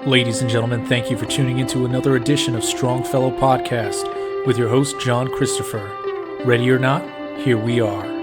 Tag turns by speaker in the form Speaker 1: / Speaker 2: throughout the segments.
Speaker 1: Ladies and gentlemen, thank you for tuning into another edition of Strong Fellow Podcast with your host, John Christopher. Ready or not, here we are.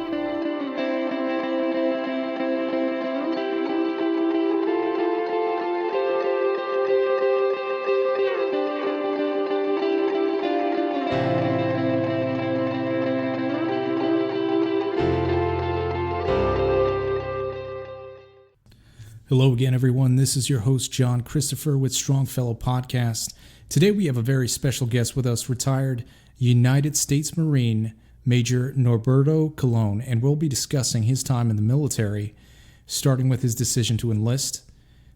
Speaker 1: Hello again, everyone. This is your host, John Christopher with Strong Fellow Podcast. Today we have a very special guest with us, retired United States Marine Major Norberto Colon, and we'll be discussing his time in the military, starting with his decision to enlist,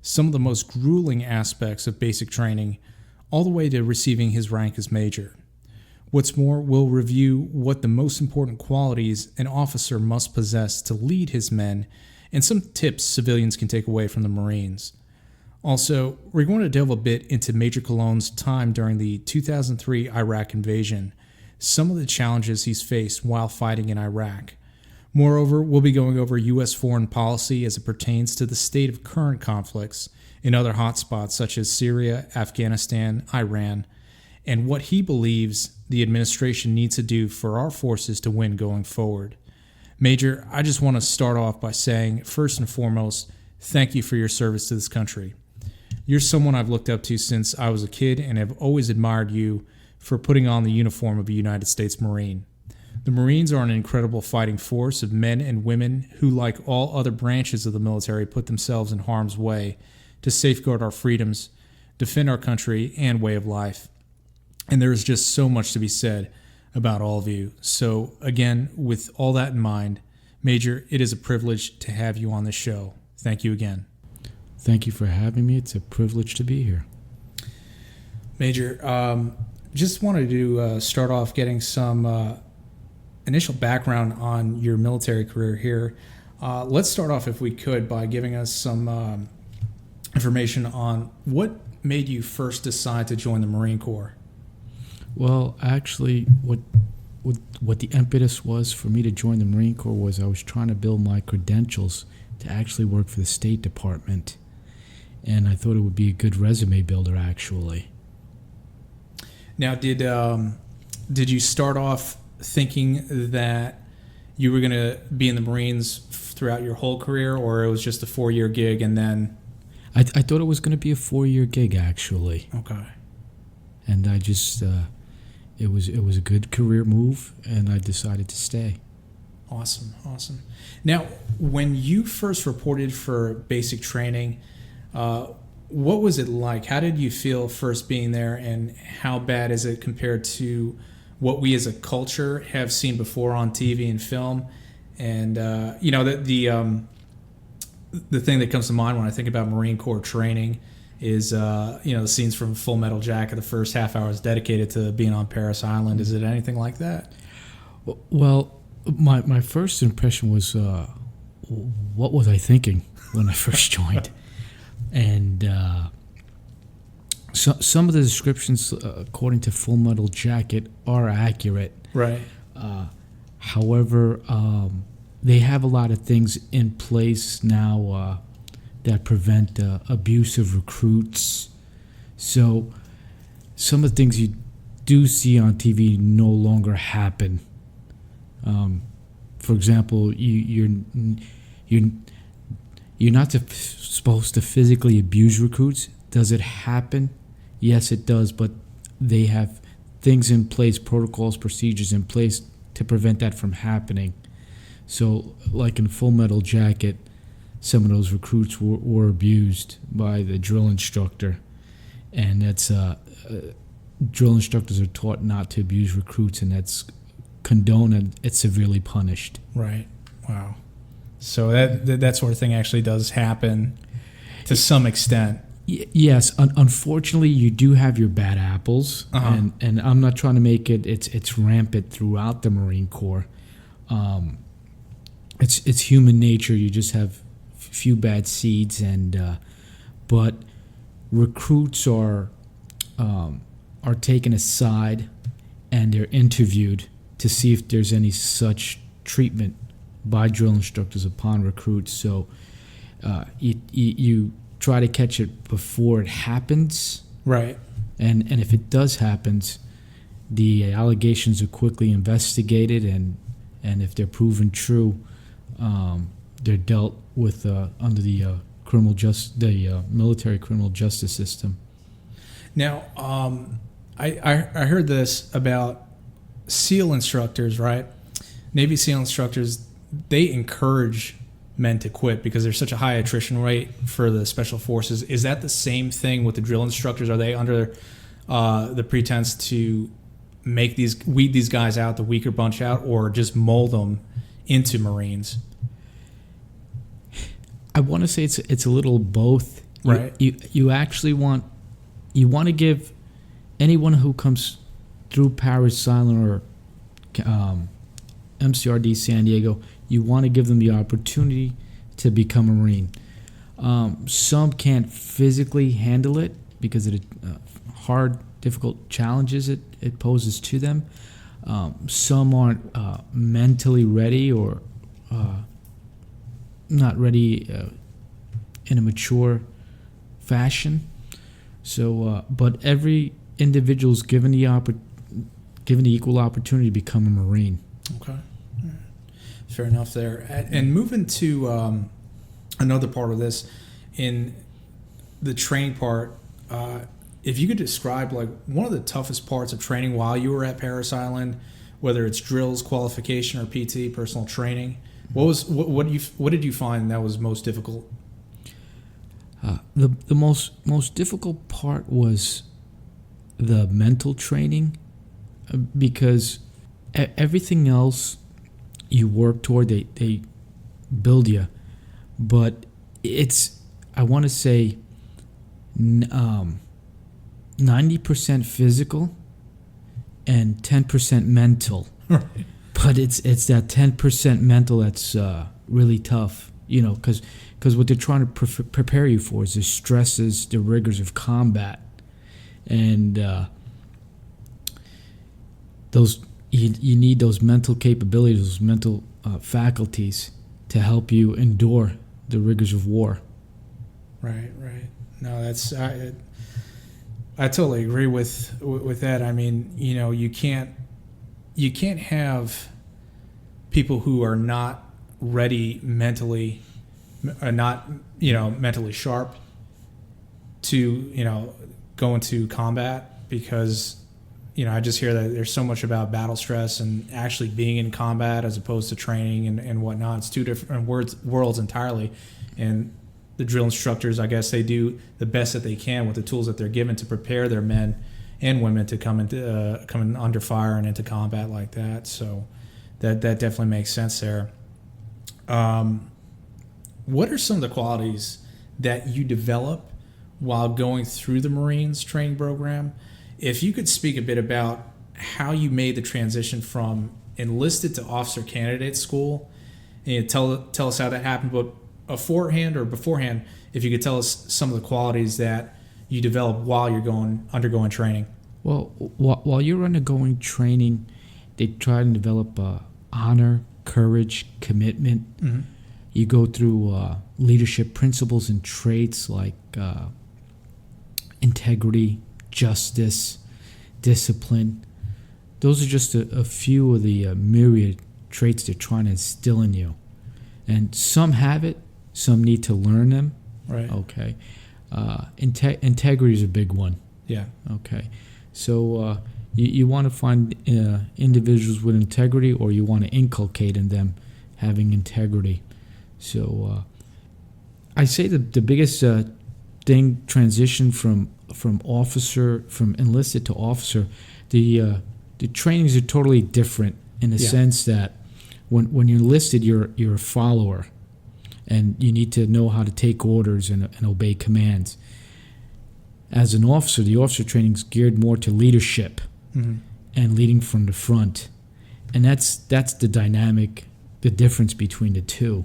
Speaker 1: some of the most grueling aspects of basic training, all the way to receiving his rank as major. What's more, we'll review what the most important qualities an officer must possess to lead his men and some tips civilians can take away from the Marines. Also, we're going to delve a bit into Major Colon's time during the 2003 Iraq invasion, some of the challenges he's faced while fighting in Iraq. Moreover, we'll be going over U.S. foreign policy as it pertains to the state of current conflicts in other hotspots such as Syria, Afghanistan, Iran, and what he believes the administration needs to do for our forces to win going forward. Major, I just want to start off by saying, first and foremost, thank you for your service to this country. You're someone I've looked up to since I was a kid and have always admired you for putting on the uniform of a United States Marine. The Marines are an incredible fighting force of men and women who, like all other branches of the military, put themselves in harm's way to safeguard our freedoms, defend our country, and way of life. And there is just so much to be said about all of you. So again, with all that in mind, Major, it is a privilege to have you on the show. Thank you again.
Speaker 2: Thank you for having me. It's a privilege to be here.
Speaker 1: Major, just wanted to start off getting some initial background on your military career here. Let's start off, if we could, by giving us some information on what made you first decide to join the Marine Corps.
Speaker 2: Well, actually, what the impetus was for me to join the Marine Corps was I was trying to build my credentials to actually work for the State Department, and I thought it would be a good resume builder, actually.
Speaker 1: Now, did you start off thinking that you were going to be in the Marines throughout your whole career, or it was just a 4-year gig and then?
Speaker 2: I thought it was going to be a 4-year gig, actually.
Speaker 1: Okay.
Speaker 2: And I just it was a good career move, and I decided to stay.
Speaker 1: Awesome. Now, when you first reported for basic training, what was it like? How did you feel first being there, and how bad is it compared to what we as a culture have seen before on TV and film? And the thing that comes to mind when I think about Marine Corps training is the scenes from Full Metal Jacket. The first half hour is dedicated to being on Paris Island. Is it anything like that?
Speaker 2: Well, my first impression was, what was I thinking when I first joined? And some of the descriptions, according to Full Metal Jacket, are accurate.
Speaker 1: Right.
Speaker 2: However, they have a lot of things in place now that prevent abusive recruits. So some of the things you do see on TV no longer happen. For example, you're not supposed to physically abuse recruits. Does it happen? Yes, it does, but they have things in place, protocols, procedures in place to prevent that from happening. So, like in Full Metal Jacket, some of those recruits were abused by the drill instructor, and that's drill instructors are taught not to abuse recruits, and that's condoned and it's severely punished.
Speaker 1: Right. Wow. So that sort of thing actually does happen to some extent.
Speaker 2: Yes. Unfortunately, you do have your bad apples, and I'm not trying to make it's rampant throughout the Marine Corps. It's human nature. You just have few bad seeds, and but recruits are taken aside and they're interviewed to see if there's any such treatment by drill instructors upon recruits. So you try to catch it before it happens.
Speaker 1: Right.
Speaker 2: And if it does happen, the allegations are quickly investigated, and if they're proven true, they're dealt with under the military criminal justice system.
Speaker 1: Now, I heard this about SEAL instructors, right? Navy SEAL instructors, they encourage men to quit because there's such a high attrition rate for the special forces. Is that the same thing with the drill instructors? Are they under the pretense to weed these guys out, the weaker bunch out, or just mold them into Marines?
Speaker 2: I want to say it's a little both.
Speaker 1: Right.
Speaker 2: You actually want to give anyone who comes through Paris Island or MCRD San Diego, you want to give them the opportunity to become a Marine. Some can't physically handle it because of the hard, difficult challenges it poses to them. Some aren't mentally ready or not ready in a mature fashion. So, but every individual is given the equal opportunity to become a Marine.
Speaker 1: Okay. Fair enough there. And moving to another part of this, in the training part, if you could describe like one of the toughest parts of training while you were at Paris Island, whether it's drills, qualification, or PT, personal training, what did you find that was most difficult?
Speaker 2: The most difficult part was the mental training, because everything else you work toward, they build you, but it's, I want to say, 90% physical and 10% mental.
Speaker 1: Right.
Speaker 2: But it's that 10% mental that's really tough, because what they're trying to prepare you for is the stresses, the rigors of combat, and those you need those mental capabilities, those mental faculties to help you endure the rigors of war.
Speaker 1: Right. No, that's I totally agree with that. I mean, you can't have people who are not ready mentally, not mentally sharp to go into combat, because I just hear that there's so much about battle stress and actually being in combat as opposed to training and whatnot. It's two different worlds entirely. And the drill instructors, I guess, they do the best that they can with the tools that they're given to prepare their men and women to come in under fire and into combat like that. So that definitely makes sense there. What are some of the qualities that you develop while going through the Marines training program? If you could speak a bit about how you made the transition from enlisted to officer candidate school, and tell us how that happened, but beforehand, if you could tell us some of the qualities that you develop while you're undergoing training.
Speaker 2: Well, while you're undergoing training, they try to develop honor, courage, commitment.
Speaker 1: Mm-hmm.
Speaker 2: You go through leadership principles and traits like integrity, justice, discipline. Those are just a few of the myriad traits they're trying to instill in you. And some have it, some need to learn them.
Speaker 1: Right.
Speaker 2: Okay. Integrity is a big one.
Speaker 1: Yeah.
Speaker 2: Okay. So you want to find individuals with integrity, or you want to inculcate in them having integrity. So I say the biggest thing, transition from enlisted to officer, the trainings are totally different in the sense that when you're enlisted, you're a follower, and you need to know how to take orders and obey commands. As an officer, the officer training is geared more to leadership, mm-hmm. and leading from the front, and that's the dynamic, the difference between the two.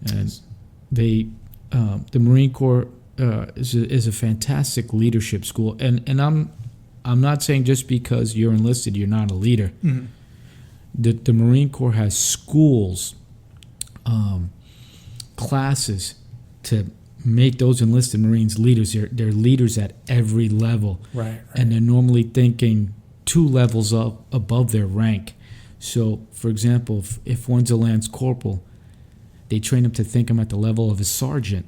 Speaker 2: And the Marine Corps is a fantastic leadership school, and I'm not saying just because you're enlisted you're not a leader.
Speaker 1: Mm-hmm.
Speaker 2: The Marine Corps has schools, classes to make those enlisted Marines leaders. They're leaders at every level,
Speaker 1: right.
Speaker 2: And they're normally thinking 2 levels up above their rank. So, for example, if one's a lance corporal, they train them to think them at the level of a sergeant,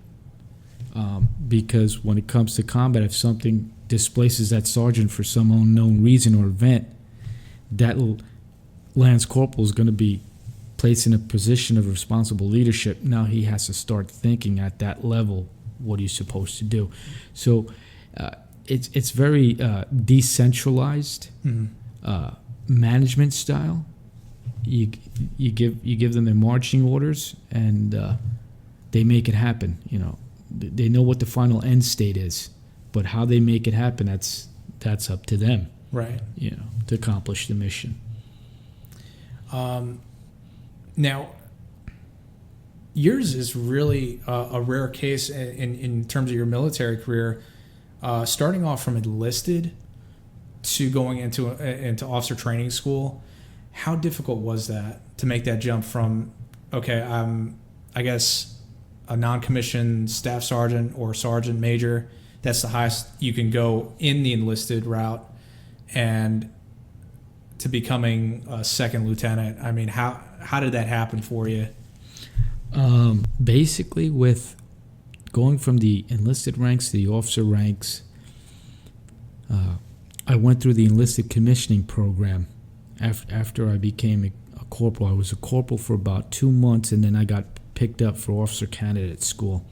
Speaker 2: because when it comes to combat, if something displaces that sergeant for some unknown reason or event, that lance corporal is going to be placed in a position of responsible leadership. Now he has to start thinking at that level what he's supposed to do. So it's very decentralized management style. You give them their marching orders, and they make it happen. They know what the final end state is, but how they make it happen, that's up to them.
Speaker 1: Right.
Speaker 2: To accomplish the mission.
Speaker 1: Now, yours is really a rare case in terms of your military career, starting off from enlisted to going into officer training school. How difficult was that to make that jump from, okay, I'm, I guess, a non-commissioned staff sergeant or sergeant major? That's the highest you can go in the enlisted route, and to becoming a second lieutenant. I mean, how did that happen for you?
Speaker 2: Basically, with going from the enlisted ranks to the officer ranks, I went through the enlisted commissioning program. After I became a corporal, I was a corporal for about 2 months, and then I got picked up for officer candidate school.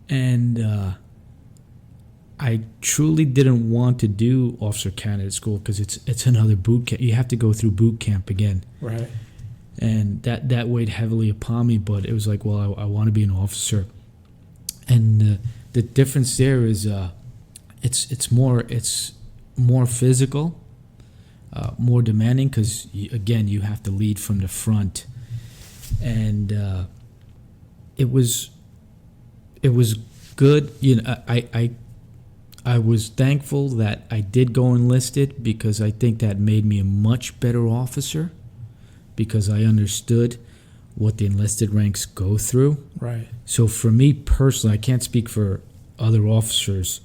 Speaker 2: And I truly didn't want to do officer candidate school because it's another boot camp. You have to go through boot camp again.
Speaker 1: Right.
Speaker 2: And that weighed heavily upon me, but it was like, well, I want to be an officer. And the difference there is it's more physical, more demanding, because again, you have to lead from the front. And it was good. I was thankful that I did go enlisted, because I think that made me a much better officer, because I understood what the enlisted ranks go through.
Speaker 1: Right.
Speaker 2: So for me personally, I can't speak for other officers,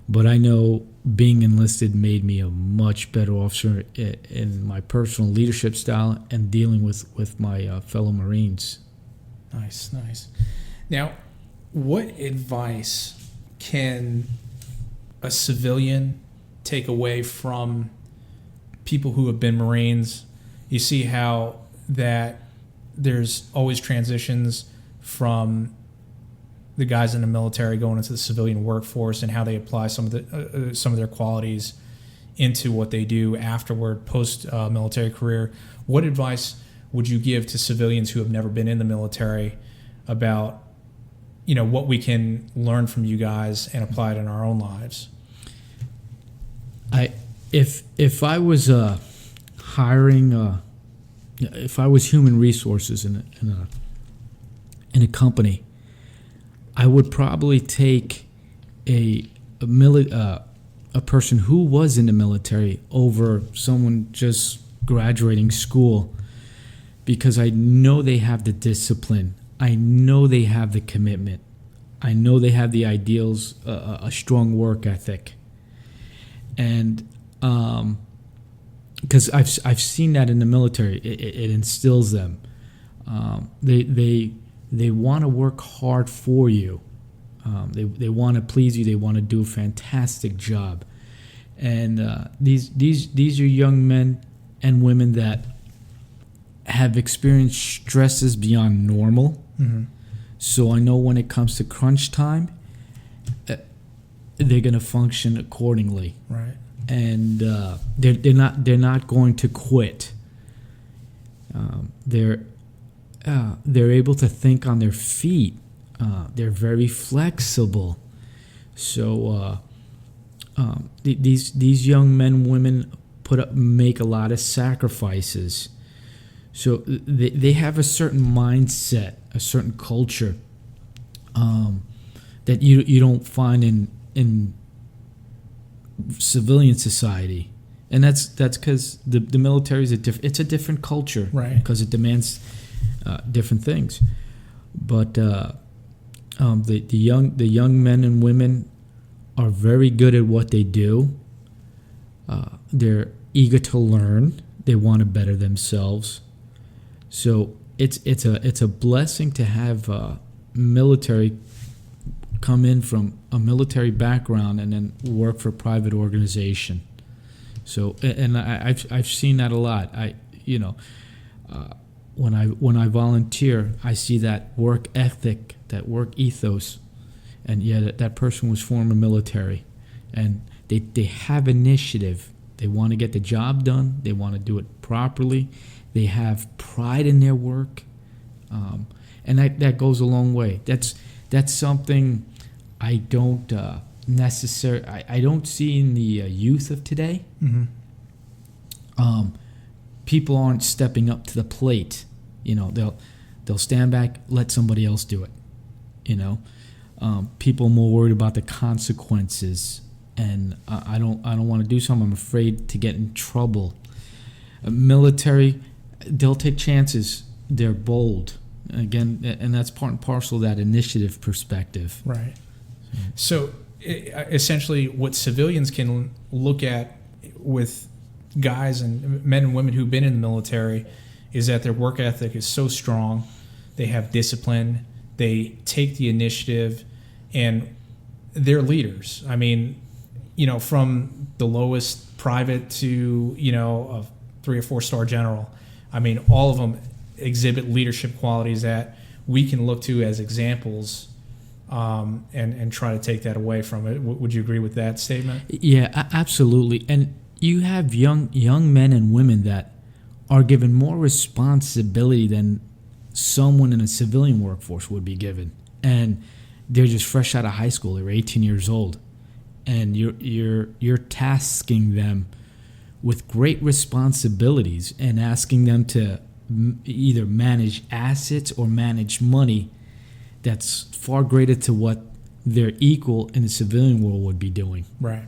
Speaker 2: but I know being enlisted made me a much better officer in my personal leadership style and dealing with my fellow Marines.
Speaker 1: Nice. Now, what advice can a civilian take away from people who have been Marines? You see how that there's always transitions from the guys in the military going into the civilian workforce, and how they apply some of their qualities into what they do afterward, post military career. What advice would you give to civilians who have never been in the military about what we can learn from you guys and apply it in our own lives?
Speaker 2: If I was hiring, if I was human resources in a company, I would probably take a person who was in the military over someone just graduating school, because I know they have the discipline, I know they have the commitment, I know they have the ideals, a strong work ethic, and because I've seen that in the military, it instills them. They want to work hard for you. They want to please you. They want to do a fantastic job. And these are young men and women that have experienced stresses beyond normal.
Speaker 1: Mm-hmm.
Speaker 2: So I know when it comes to crunch time, they're going to function accordingly.
Speaker 1: Right.
Speaker 2: And they're not going to quit. They're able to think on their feet. They're very flexible. So these young men and women make a lot of sacrifices. So they have a certain mindset, a certain culture that you don't find in civilian society. And that's because the military is it's a different culture,
Speaker 1: right?
Speaker 2: Because it demands different things. But the young men and women are very good at what they do. They're eager to learn. They want to better themselves. So it's a blessing to have military come in from a military background and then work for a private organization. So and I've seen that a lot. When I volunteer, I see that work ethic, that work ethos, and that person was former military, and they have initiative. They want to get the job done. They want to do it properly. They have pride in their work, and that goes a long way. That's something I don't necessarily I don't see in the youth of today.
Speaker 1: Mm-hmm.
Speaker 2: People aren't stepping up to the plate. They'll stand back, let somebody else do it. People are more worried about the consequences, and I don't want to do something. I'm afraid to get in trouble. Military, they'll take chances. They're bold. Again, and that's part and parcel of that initiative perspective.
Speaker 1: Right. So essentially what civilians can look at with guys and men and women who've been in the military is that their work ethic is so strong. They have discipline. They take the initiative, and they're leaders. I mean, from the lowest private to, a 3 or 4 star general. I mean, all of them exhibit leadership qualities that we can look to as examples, and try to take that away from it. Would you agree with that statement?
Speaker 2: Yeah, absolutely. And you have young men and women that are given more responsibility than someone in a civilian workforce would be given, and they're just fresh out of high school. They're 18 years old, and you're tasking them with great responsibilities and asking them to either manage assets or manage money that's far greater to what their equal in the civilian world would be doing.
Speaker 1: Right.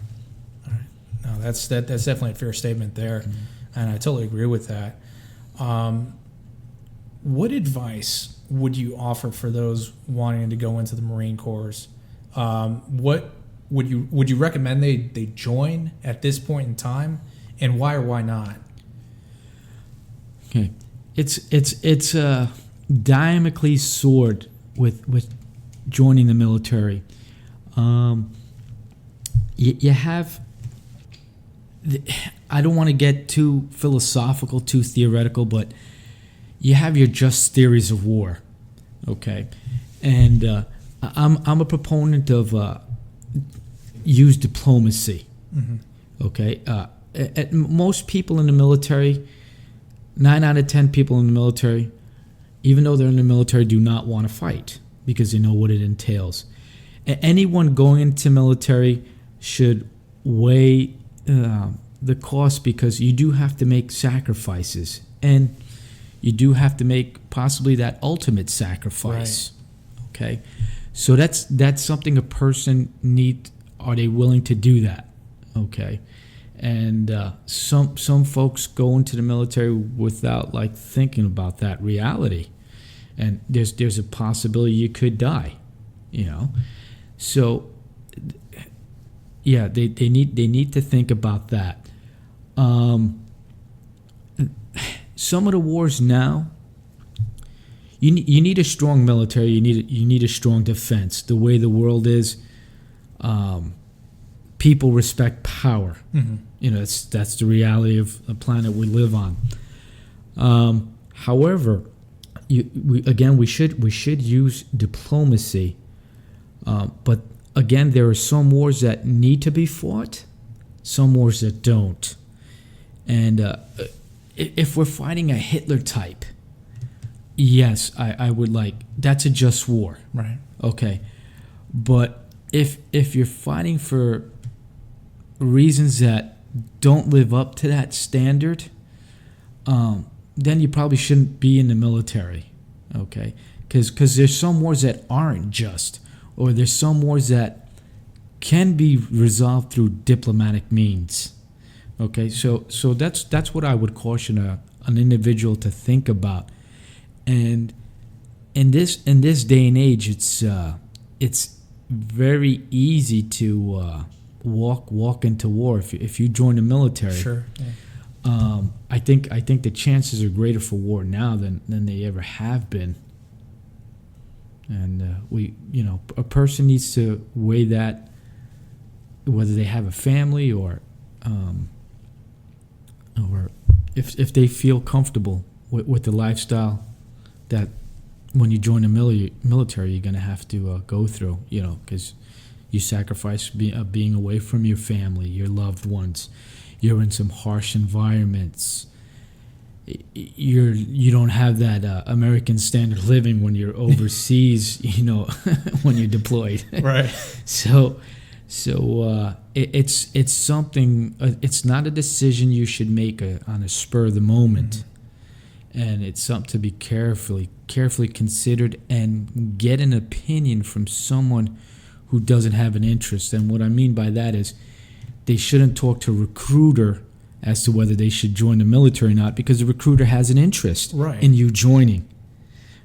Speaker 1: All right. No, that's definitely a fair statement there, mm-hmm. and I totally agree with that. What advice would you offer for those wanting to go into the Marine Corps? What would you recommend they join at this point in time, and why or why not?
Speaker 2: Okay, it's a Damocles sword with joining the military. You have. I don't want to get too philosophical, too theoretical, but you have your just theories of war, okay? And I'm a proponent of use diplomacy, mm-hmm. Okay? Most people in the military, 9 out of 10 people in the military, even though they're in the military, do not want to fight because they know what it entails. Anyone going into military should weigh the cost, because you do have to make sacrifices, and you do have to make possibly that ultimate sacrifice. Right. Okay, so that's something a person need. Are they willing to do that? Okay, and some folks go into the military without thinking about that reality, and there's a possibility you could die, so. Yeah, they need to think about that. Some of the wars now, you need a strong military. You need a strong defense. The way the world is, people respect power. Mm-hmm. That's the reality of the planet we live on. However, we should use diplomacy, but. Again, there are some wars that need to be fought, some wars that don't. And if we're fighting a Hitler type, yes, I would that's a just war.
Speaker 1: Right.
Speaker 2: Okay. But if you're fighting for reasons that don't live up to that standard, then you probably shouldn't be in the military. Okay. Because there's some wars that aren't just. Or there's some wars that can be resolved through diplomatic means. Okay, so that's what I would caution an individual to think about. And in this day and age, it's it's very easy to walk into war if you join the military.
Speaker 1: Sure. Yeah.
Speaker 2: I think the chances are greater for war now than they ever have been. And a person needs to weigh that, whether they have a family or if they feel comfortable with the lifestyle that when you join the military you're going to have to go through, because you sacrifice being away from your family, your loved ones. You're in some harsh environments. You don't have that American standard of living when you're overseas, when you're deployed.
Speaker 1: Right.
Speaker 2: So it's something. It's not a decision you should make on a spur of the moment, and it's something to be carefully considered and get an opinion from someone who doesn't have an interest. And what I mean by that is, they shouldn't talk to a recruiter as to whether they should join the military or not, because the recruiter has an interest in you joining.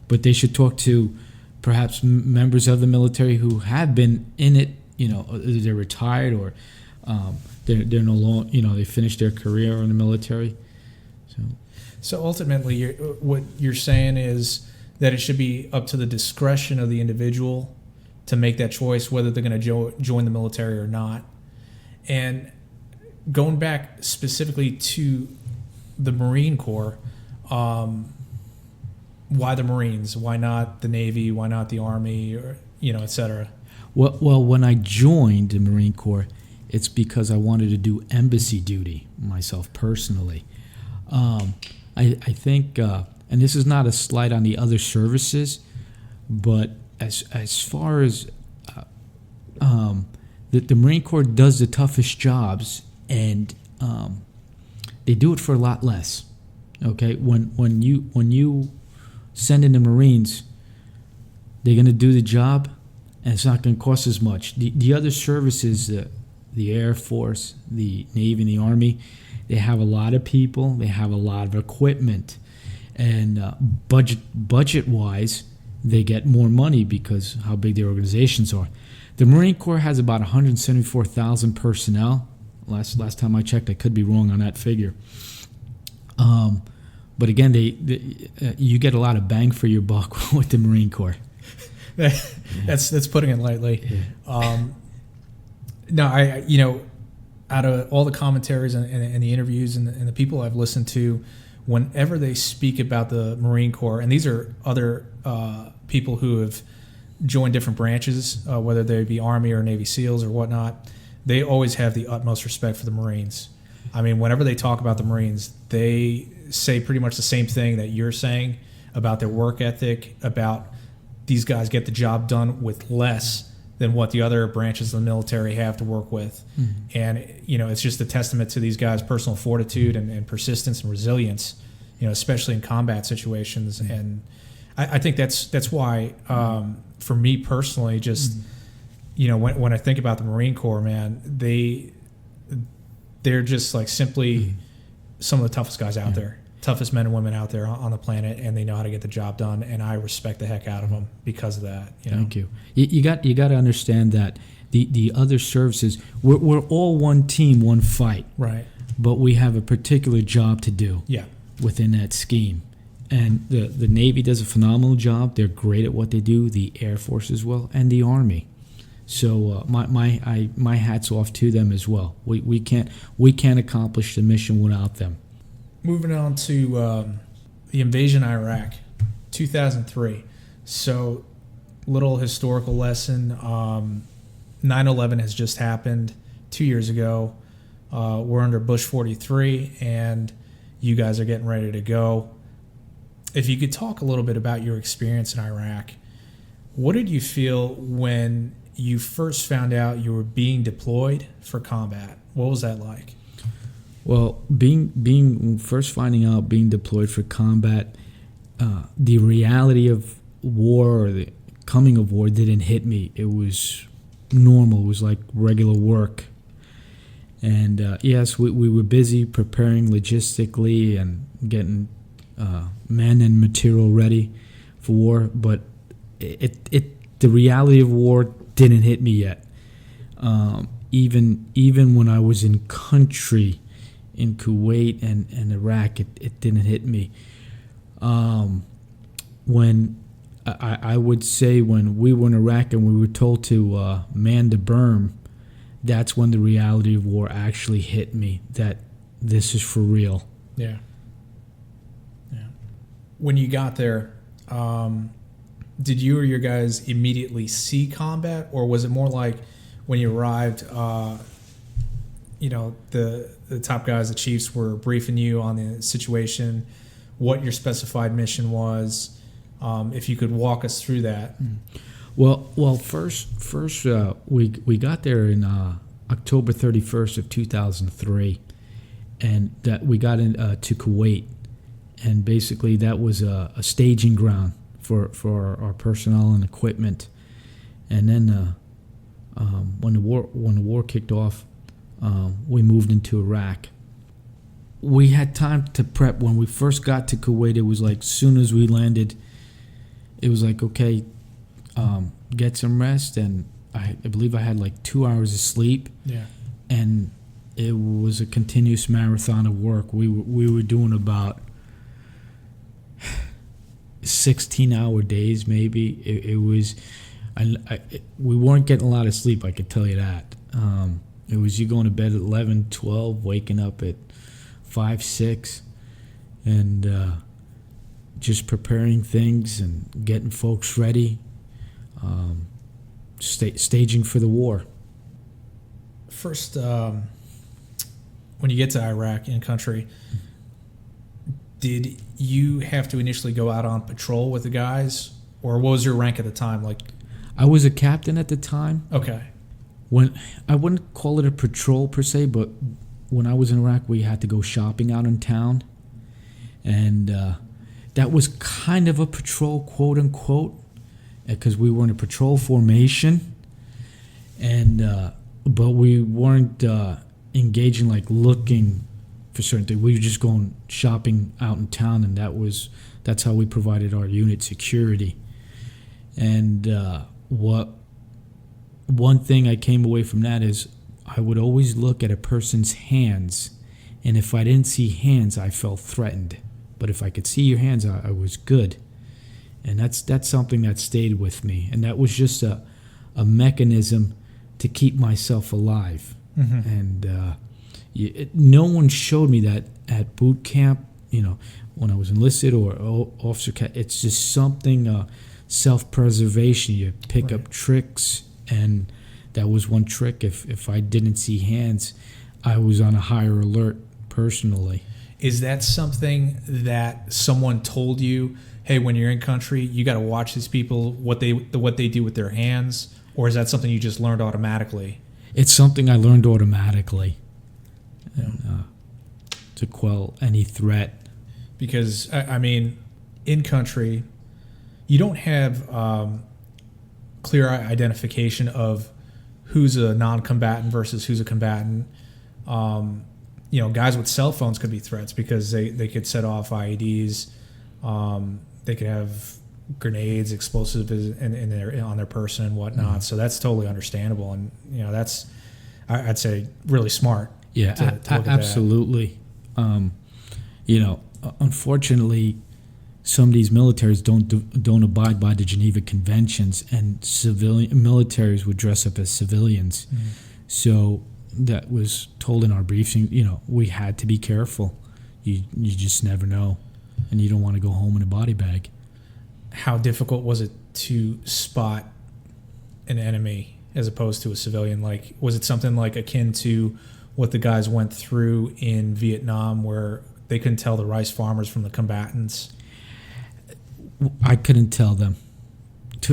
Speaker 2: But they should talk to perhaps members of the military who have been in it. They're retired or they're no longer. They finished their career in the military.
Speaker 1: So ultimately, what you're saying is that it should be up to the discretion of the individual to make that choice whether they're going to join the military or not. And going back specifically to the Marine Corps, why the Marines? Why not the Navy? Why not the Army? Or et cetera?
Speaker 2: Well, when I joined the Marine Corps, it's because I wanted to do embassy duty myself personally. I think, and this is not a slight on the other services, but as far as the Marine Corps does the toughest jobs, and they do it for a lot less. Okay, when you send in the Marines, they're going to do the job, and it's not going to cost as much. The other services, the Air Force, the Navy, and the Army, they have a lot of people, they have a lot of equipment, and budget-wise, they get more money because how big their organizations are. The Marine Corps has about 174,000 personnel. Last time I checked, I could be wrong on that figure. But again, you get a lot of bang for your buck with the Marine Corps.
Speaker 1: That's putting it lightly. Yeah. Out of all the commentaries and the interviews and the people I've listened to, whenever they speak about the Marine Corps, and these are other people who have joined different branches, whether they be Army or Navy SEALs or whatnot, they always have the utmost respect for the Marines. I mean, whenever they talk about the Marines, they say pretty much the same thing that you're saying about their work ethic, about these guys get the job done with less than what the other branches of the military have to work with. Mm-hmm. And, it's just a testament to these guys' personal fortitude and persistence and resilience, especially in combat situations. Mm-hmm. And I think that's why, for me personally, just, mm-hmm. When I think about the Marine Corps, man, they're just like simply mm-hmm. some of the toughest guys out there, toughest men and women out there on the planet, and they know how to get the job done, and I respect the heck out of them because of that.
Speaker 2: Thank you. You got to understand that the other services, we're all one team, one fight.
Speaker 1: Right.
Speaker 2: But we have a particular job to do. Yeah. Within that scheme. And the Navy does a phenomenal job. They're great at what they do. The Air Force as well, and the Army. So my hat's off to them as well. We can't accomplish the mission without them.
Speaker 1: Moving on to the invasion of Iraq, 2003. So, little historical lesson. 9/11 has just happened 2 years ago. We're under Bush 43, and you guys are getting ready to go. If you could talk a little bit about your experience in Iraq, what did you feel when you first found out you were being deployed for combat? What was that like?
Speaker 2: Well, first finding out being deployed for combat, the reality of war or the coming of war didn't hit me. It was normal. It was like regular work. And yes, we were busy preparing logistically and getting men and material ready for war, but it the reality of war didn't hit me yet. Even when I was in country, in Kuwait and Iraq, it didn't hit me. When I would say when we were in Iraq and we were told to man the berm, that's when the reality of war actually hit me, that this is for real.
Speaker 1: Yeah. When you got there, did you or your guys immediately see combat, or was it more like when you arrived, the top guys, the chiefs, were briefing you on the situation, what your specified mission was? If you could walk us through that.
Speaker 2: Well, first, we got there in October 31st of 2003, and that we got in to Kuwait, and basically that was a staging ground for our personnel and equipment. And then when the war kicked off, we moved into Iraq. We had time to prep. When we first got to Kuwait, it was like soon as we landed, it was like, okay, get some rest. And I believe I had like 2 hours of sleep.
Speaker 1: Yeah. And
Speaker 2: it was a continuous marathon of work. We were doing about 16-hour days, maybe. It was, we weren't getting a lot of sleep, I could tell you that. It was you going to bed at 11, 12, waking up at 5, 6, and just preparing things and getting folks ready, staging for the war.
Speaker 1: First, when you get to Iraq in country, did you have to initially go out on patrol with the guys, or what was your rank at the time? Like,
Speaker 2: I was a captain at the time.
Speaker 1: Okay.
Speaker 2: When I wouldn't call it a patrol per se, but when I was in Iraq, we had to go shopping out in town, and that was kind of a patrol, quote unquote, because we were in a patrol formation, and but we weren't engaging, like looking for certain things. We were just going shopping out in town, and that's how we provided our unit security. And one thing I came away from that is I would always look at a person's hands, and if I didn't see hands, I felt threatened. But if I could see your hands, I was good. And that's something that stayed with me. And that was just a mechanism to keep myself alive. Mm-hmm. And no one showed me that at boot camp, when I was enlisted or officer cat. It's just something, self-preservation. You pick up tricks, and that was one trick. If I didn't see hands, I was on a higher alert personally.
Speaker 1: Is that something that someone told you, hey, when you're in country, you got to watch these people, what they do with their hands? Or is that something you just learned automatically?
Speaker 2: It's something I learned automatically, to quell any threat.
Speaker 1: Because, I mean, in country, you don't have clear identification of who's a non-combatant versus who's a combatant. Guys with cell phones could be threats because they could set off IEDs. They could have grenades, explosives on their person and whatnot. Mm-hmm. So that's totally understandable, and that's, I'd say, really smart.
Speaker 2: Yeah,
Speaker 1: to
Speaker 2: absolutely. Unfortunately, some of these militaries don't abide by the Geneva Conventions, and militaries would dress up as civilians. Mm-hmm. So that was told in our briefing. We had to be careful. You just never know, and you don't want to go home in a body bag.
Speaker 1: How difficult was it to spot an enemy as opposed to a civilian? Like, was it something like akin to what the guys went through in Vietnam, where they couldn't tell the rice farmers from the combatants?
Speaker 2: I couldn't tell them.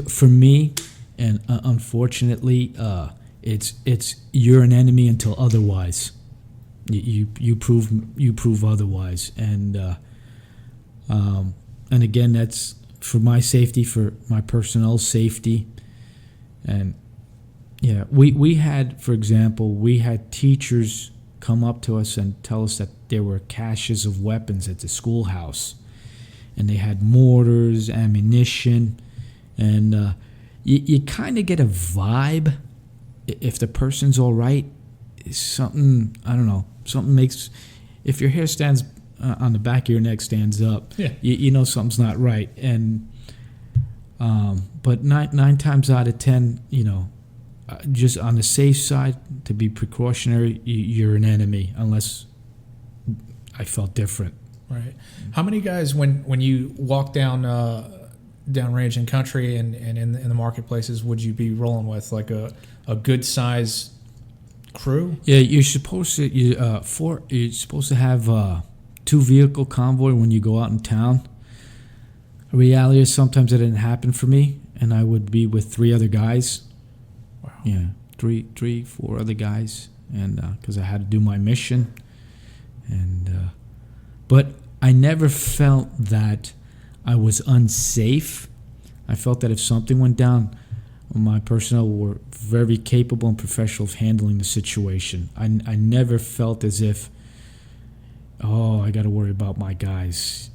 Speaker 2: For me, and unfortunately, it's you're an enemy until otherwise. You prove otherwise, and again, that's for my safety, for my personnel's safety. And yeah, we had, for example, teachers come up to us and tell us that there were caches of weapons at the schoolhouse, and they had mortars, ammunition, and you kind of get a vibe if the person's all right. Something, I don't know, something makes, if your hair stands on the back of your neck stands up, you know something's not right. And but nine times out of 10, just on the safe side, to be precautionary, you're an enemy unless I felt different.
Speaker 1: Right. How many guys, when you walk down range in country and in the marketplaces, would you be rolling with? Like a good size crew?
Speaker 2: Yeah, you're supposed to have 2 vehicle convoy when you go out in town. The reality is sometimes it didn't happen for me, and I would be with 3 other guys.
Speaker 1: Wow.
Speaker 2: Yeah, 4 other guys, and because I had to do my mission, and but I never felt that I was unsafe. I felt that if something went down, my personnel were very capable and professional of handling the situation. I never felt as if, I got to worry about my guys,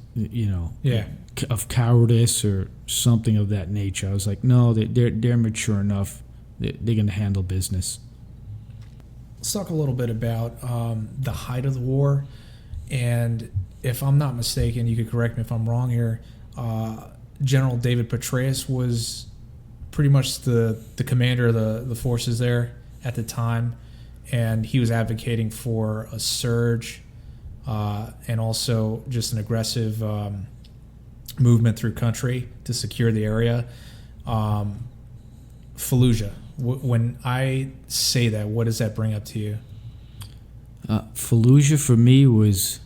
Speaker 2: of cowardice or something of that nature. I was like, no, they're mature enough. They're going to handle business.
Speaker 1: Let's talk a little bit about the height of the war. And if I'm not mistaken, you could correct me if I'm wrong here, General David Petraeus was pretty much the commander of the forces there at the time, and he was advocating for a surge and also just an aggressive movement through country to secure the area. Fallujah, when I say that, what does that bring up to you?
Speaker 2: Fallujah for me was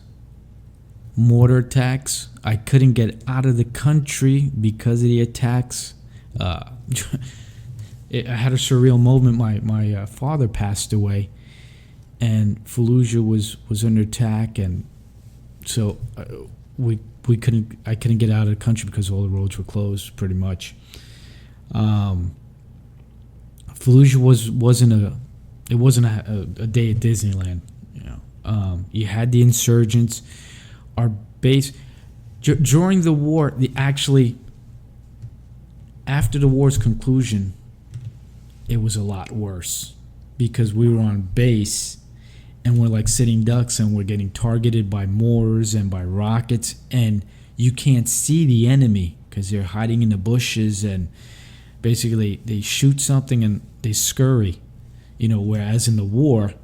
Speaker 2: mortar attacks. I couldn't get out of the country because of the attacks. I had a surreal moment. My father passed away, and Fallujah was under attack, and so I couldn't get out of the country because all the roads were closed, pretty much. Fallujah wasn't a day at Disneyland. You had the insurgents. Our base during the war, after the war's conclusion, it was a lot worse because we were on base and we're like sitting ducks and we're getting targeted by mortars and by rockets, and you can't see the enemy because they're hiding in the bushes, and basically they shoot something and they scurry, whereas in the war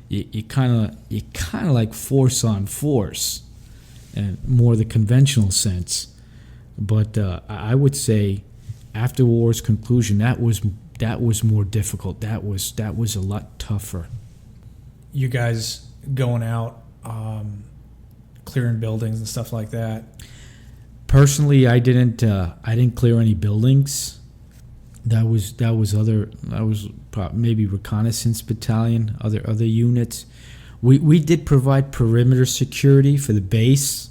Speaker 2: you kind of like force on force, and more the conventional sense. But I would say after war's conclusion, that was more difficult. That was a lot tougher.
Speaker 1: You guys going out, clearing buildings and stuff like that?
Speaker 2: Personally, I didn't clear any buildings. That was maybe reconnaissance battalion, other units. We did provide perimeter security for the base.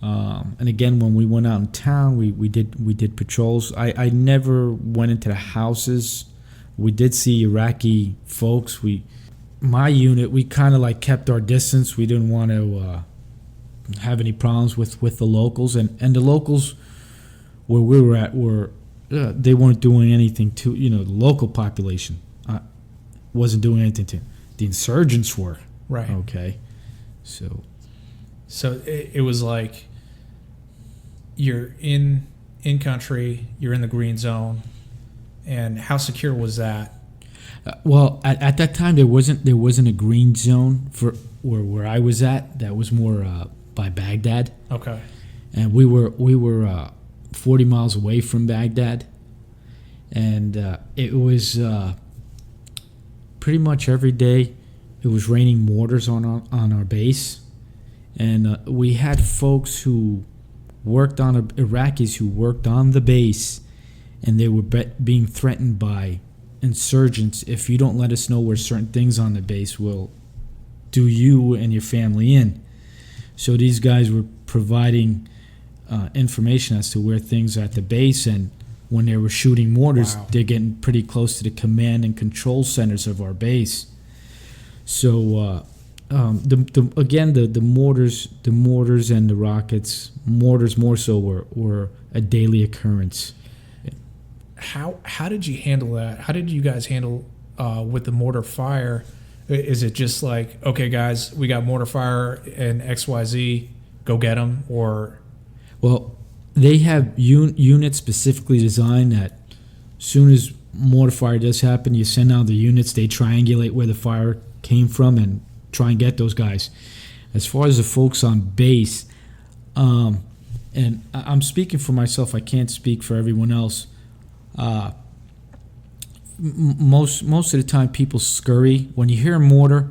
Speaker 2: And again, when we went out in town, we did patrols. I never went into the houses. We did see Iraqi folks. My unit, we kind of like kept our distance. We didn't want to have any problems with the locals, and the locals where we were at they weren't doing anything to the local population wasn't doing anything to the insurgents were.
Speaker 1: Right.
Speaker 2: Okay. So
Speaker 1: it was like you're in country, you're in the green zone, and how secure was that?
Speaker 2: Well, at that time there wasn't a green zone for where I was at. That was more by Baghdad.
Speaker 1: Okay.
Speaker 2: And we were 40 miles away from Baghdad, and it was pretty much every day it was raining mortars on our base, and we had folks who worked on Iraqis who worked on the base, and they were being threatened by insurgents. If you don't let us know where certain things on the base, we'll do you and your family in. So these guys were providing information as to where things are at the base, and when they were shooting mortars,
Speaker 1: wow,
Speaker 2: they're getting pretty close to the command and control centers of our base. So the mortars and the rockets, mortars more so were a daily occurrence.
Speaker 1: how did you handle that? How did you guys handle with the mortar fire? Is it just like, okay, guys, we got mortar fire and XYZ, go get them? Or
Speaker 2: Well, they have units specifically designed that as soon as mortar fire does happen, you send out the units, they triangulate where the fire came from and try and get those guys. As far as the folks on base, and I'm speaking for myself, I can't speak for everyone else. Most of the time people scurry. When you hear a mortar,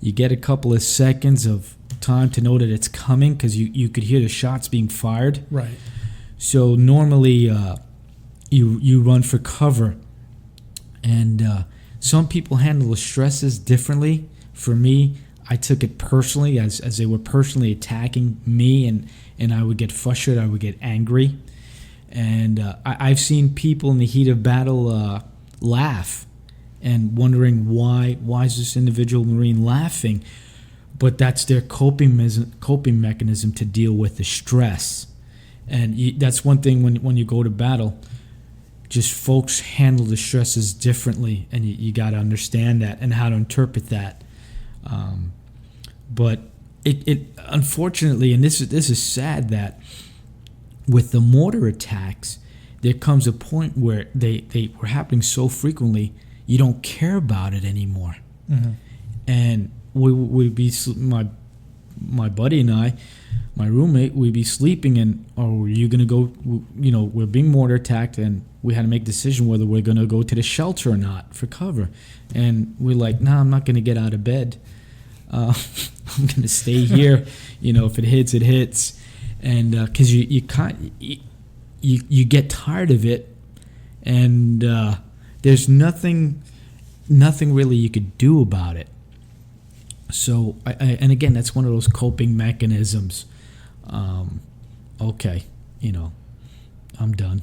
Speaker 2: you get a couple of seconds of time to know that it's coming because you could hear the shots being fired.
Speaker 1: right.
Speaker 2: So normally you run for cover, and some people handle the stresses differently. For me, I took it personally as they were personally attacking me, and I would get frustrated, I would get angry. And I've seen people in the heat of battle laugh and wondering why is this individual Marine laughing? But that's their coping mechanism to deal with the stress. And that's one thing when you go to battle, just folks handle the stresses differently, and you got to understand that and how to interpret that. But it unfortunately, and this is sad, that with the mortar attacks, there comes a point where they were happening so frequently, you don't care about it anymore.
Speaker 1: Mm-hmm.
Speaker 2: And we'd be, my buddy and I, my roommate, we'd be sleeping, and are you going to go, we're being mortar attacked, and we had to make a decision whether we're going to go to the shelter or not for cover. And we're like, nah, I'm not going to get out of bed. I'm going to stay here. If it hits, it hits. And because you get tired of it, and there's nothing really you could do about it. So, and again, that's one of those coping mechanisms. Okay, I'm done.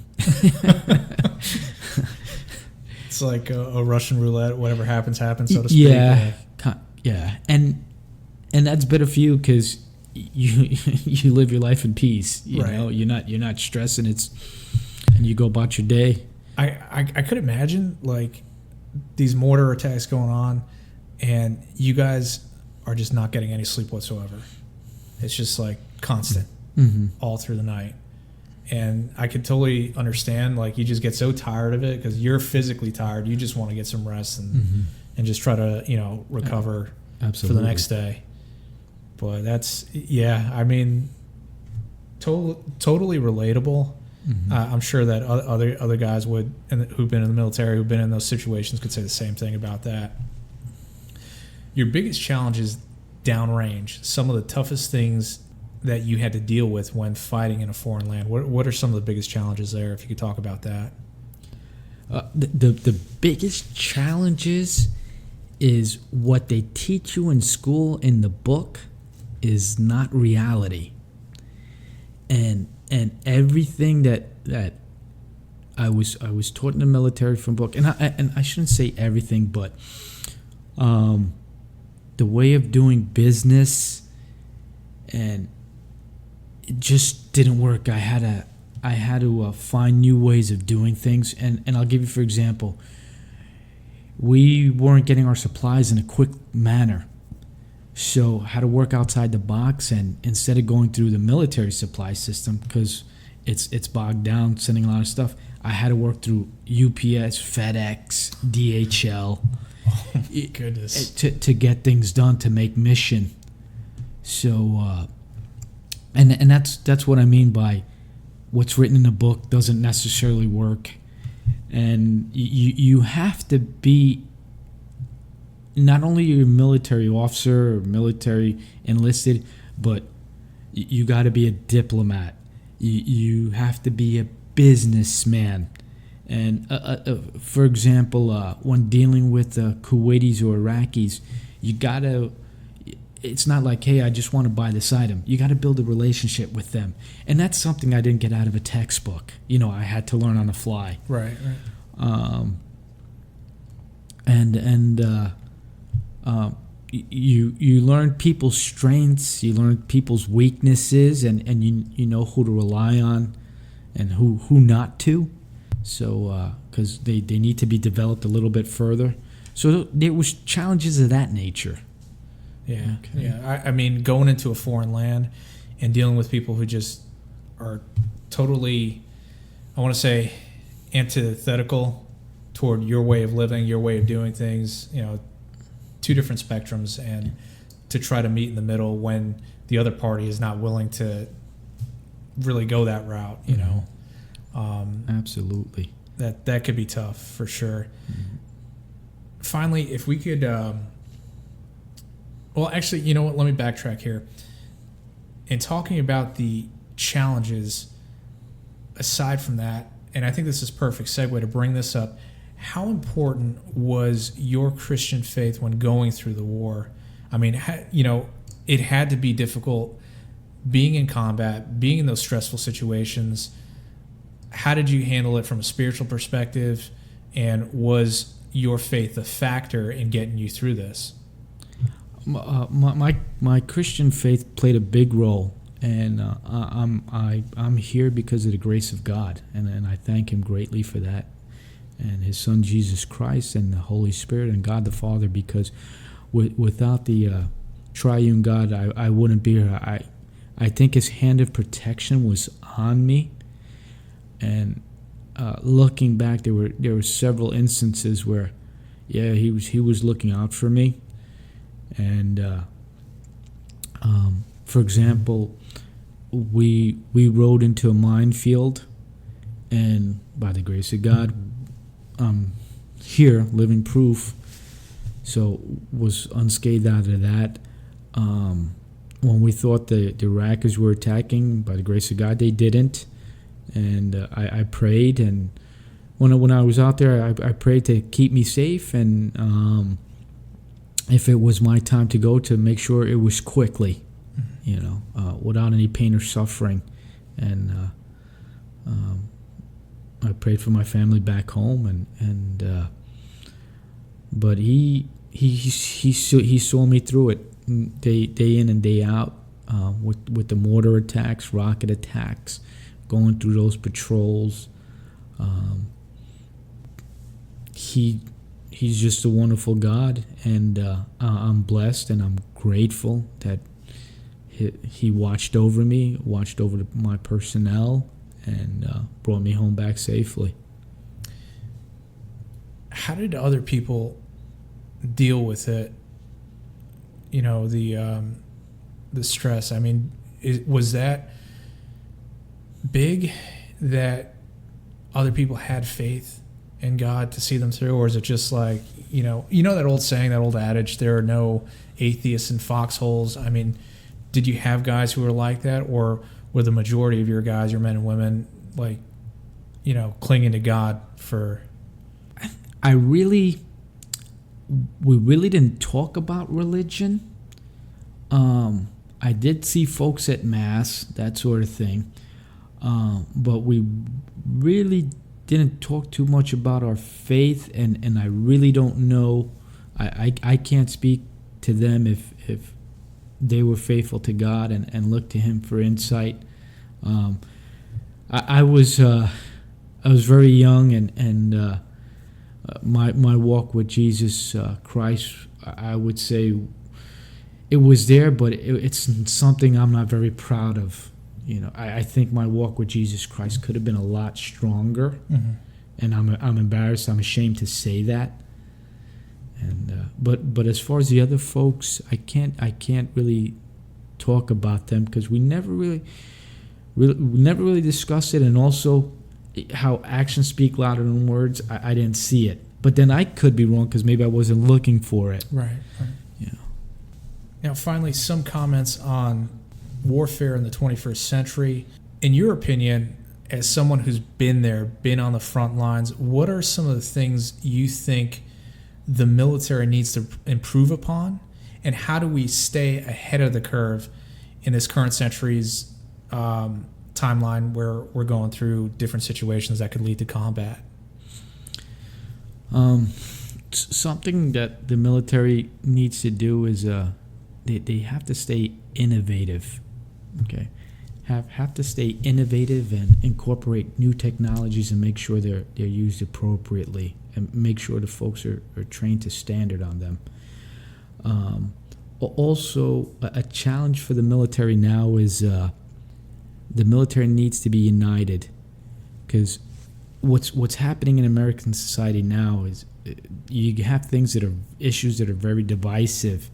Speaker 1: It's like a Russian roulette. Whatever happens, so to speak.
Speaker 2: Yeah, and that's better for you because you live your life in peace.
Speaker 1: Right.
Speaker 2: You're not stressing. And you go about your day.
Speaker 1: I could imagine like these mortar attacks going on, and you guys are just not getting any sleep whatsoever. It's just like constant, all through the night. And I could totally understand, like, you just get so tired of it because you're physically tired. You just want to get some rest and just try to, recover
Speaker 2: Absolutely.
Speaker 1: for the next day. But that's, I mean, totally relatable. I'm sure that other guys who've been in the military, who've been in those situations, could say the same thing about that. Your biggest challenge is downrange. Some of the toughest things that you had to deal with when fighting in a foreign land. What are some of the biggest challenges there, if you could talk about that?
Speaker 2: The biggest challenges is what they teach you in school in the book is not reality. And everything that I was taught in the military from book, and I shouldn't say everything, but the way of doing business, and it just didn't work. I had to find new ways of doing things, and I'll give you, for example, we weren't getting our supplies in a quick manner, so had to work outside the box. And instead of going through the military supply system, because it's bogged down sending a lot of stuff, I had to work through UPS, FedEx, DHL.
Speaker 1: Oh my goodness!
Speaker 2: To get things done, to make mission. So, and that's what I mean by what's written in a book doesn't necessarily work, and you have to be not only a military officer or military enlisted, but you got to be a diplomat. You have to be a businessman. And for example, when dealing with Kuwaitis or Iraqis, you gotta. It's not like, hey, I just want to buy this item. You got to build a relationship with them, and that's something I didn't get out of a textbook. I had to learn on the fly.
Speaker 1: Right.
Speaker 2: You learn people's strengths, you learn people's weaknesses, and you know who to rely on, and who not to. So, because they need to be developed a little bit further. So there was challenges of that nature.
Speaker 1: Yeah,
Speaker 2: Okay.
Speaker 1: yeah. I mean, going into a foreign land and dealing with people who just are totally, I want to say, antithetical toward your way of living, your way of doing things. Two different spectrums, and to try to meet in the middle when the other party is not willing to really go that route.
Speaker 2: Absolutely.
Speaker 1: That could be tough for sure.
Speaker 2: Mm-hmm.
Speaker 1: Finally, if we could, well, actually, you know what? Let me backtrack here. In talking about the challenges, aside from that, and I think this is a perfect segue to bring this up, how important was your Christian faith when going through the war? I mean, it had to be difficult being in combat, being in those stressful situations. How did you handle it from a spiritual perspective? And was your faith a factor in getting you through this?
Speaker 2: My Christian faith played a big role, and I'm here because of the grace of God, and I thank Him greatly for that, and His Son Jesus Christ, and the Holy Spirit, and God the Father. Because without the Triune God, I wouldn't be here. I think His hand of protection was on me, and looking back, there were several instances where, yeah, He was looking out for me. And for example, we rode into a minefield, and by the grace of God, I'm here, living proof, so was unscathed out of that. When we thought the Iraqis were attacking, by the grace of God, they didn't. And I prayed, and when I was out there, I prayed to keep me safe, and if it was my time to go, to make sure it was quickly, without any pain or suffering. And I prayed for my family back home, but he saw me through it day in and day out, with the mortar attacks, rocket attacks, going through those patrols. He's just a wonderful God, and I'm blessed, and I'm grateful that he watched over me, watched over my personnel, and brought me home back safely.
Speaker 1: How did other people deal with it? The stress. I mean, was that big that other people had faith in God to see them through, or is it just like, that old saying, that old adage, there are no atheists in foxholes? I mean, did you have guys who were like that, or were the majority of your guys, your men and women, like, clinging to God for?
Speaker 2: We really didn't talk about religion. I did see folks at Mass, that sort of thing, but we really didn't talk too much about our faith, and I really don't know. I can't speak to them if they were faithful to God and looked to Him for insight. I was very young, and my walk with Jesus Christ, I would say, it was there, but it's something I'm not very proud of. I think my walk with Jesus Christ could have been a lot stronger,
Speaker 1: mm-hmm.
Speaker 2: and I'm embarrassed. I'm ashamed to say that. And but as far as the other folks, I can't really talk about them, because we never really discussed it. And also, how actions speak louder than words, I didn't see it. But then I could be wrong, because maybe I wasn't looking for it.
Speaker 1: Right. Now, finally, some comments on warfare in the 21st century. In your opinion, as someone who's been there, been on the front lines, what are some of the things you think the military needs to improve upon? And how do we stay ahead of the curve in this current century's timeline, where we're going through different situations that could lead to combat?
Speaker 2: Something that the military needs to do is they have to stay innovative. Okay, have to stay innovative and incorporate new technologies and make sure they're used appropriately and make sure the folks are trained to standard on them. Also, a challenge for the military now is the military needs to be united, because what's happening in American society now is you have issues that are very divisive,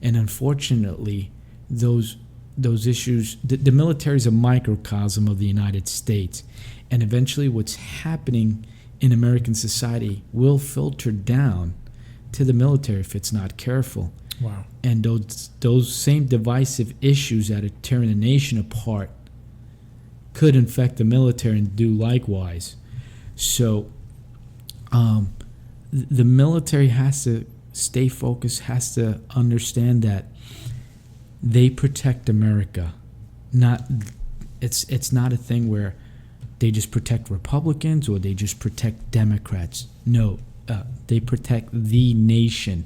Speaker 2: and unfortunately, those issues. The military is a microcosm of the United States, and eventually, what's happening in American society will filter down to the military if it's not careful.
Speaker 1: Wow.
Speaker 2: And those same divisive issues that are tearing the nation apart could infect the military and do likewise. So the military has to stay focused, has to understand that they protect America. It's not a thing where they just protect Republicans or they just protect Democrats. No, they protect the nation.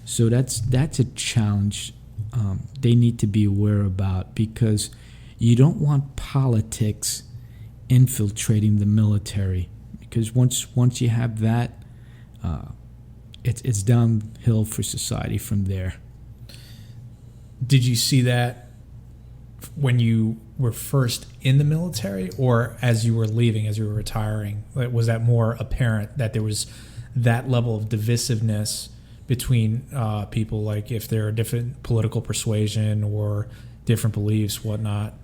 Speaker 2: So that's a challenge they need to be aware about, because you don't want politics infiltrating the military, because once you have that, it's downhill for society from there.
Speaker 1: Did you see that when you were first in the military, or as you were leaving, as you were retiring? Was that more apparent that there was that level of divisiveness between people, like if they're a different political persuasion or different beliefs, whatnot?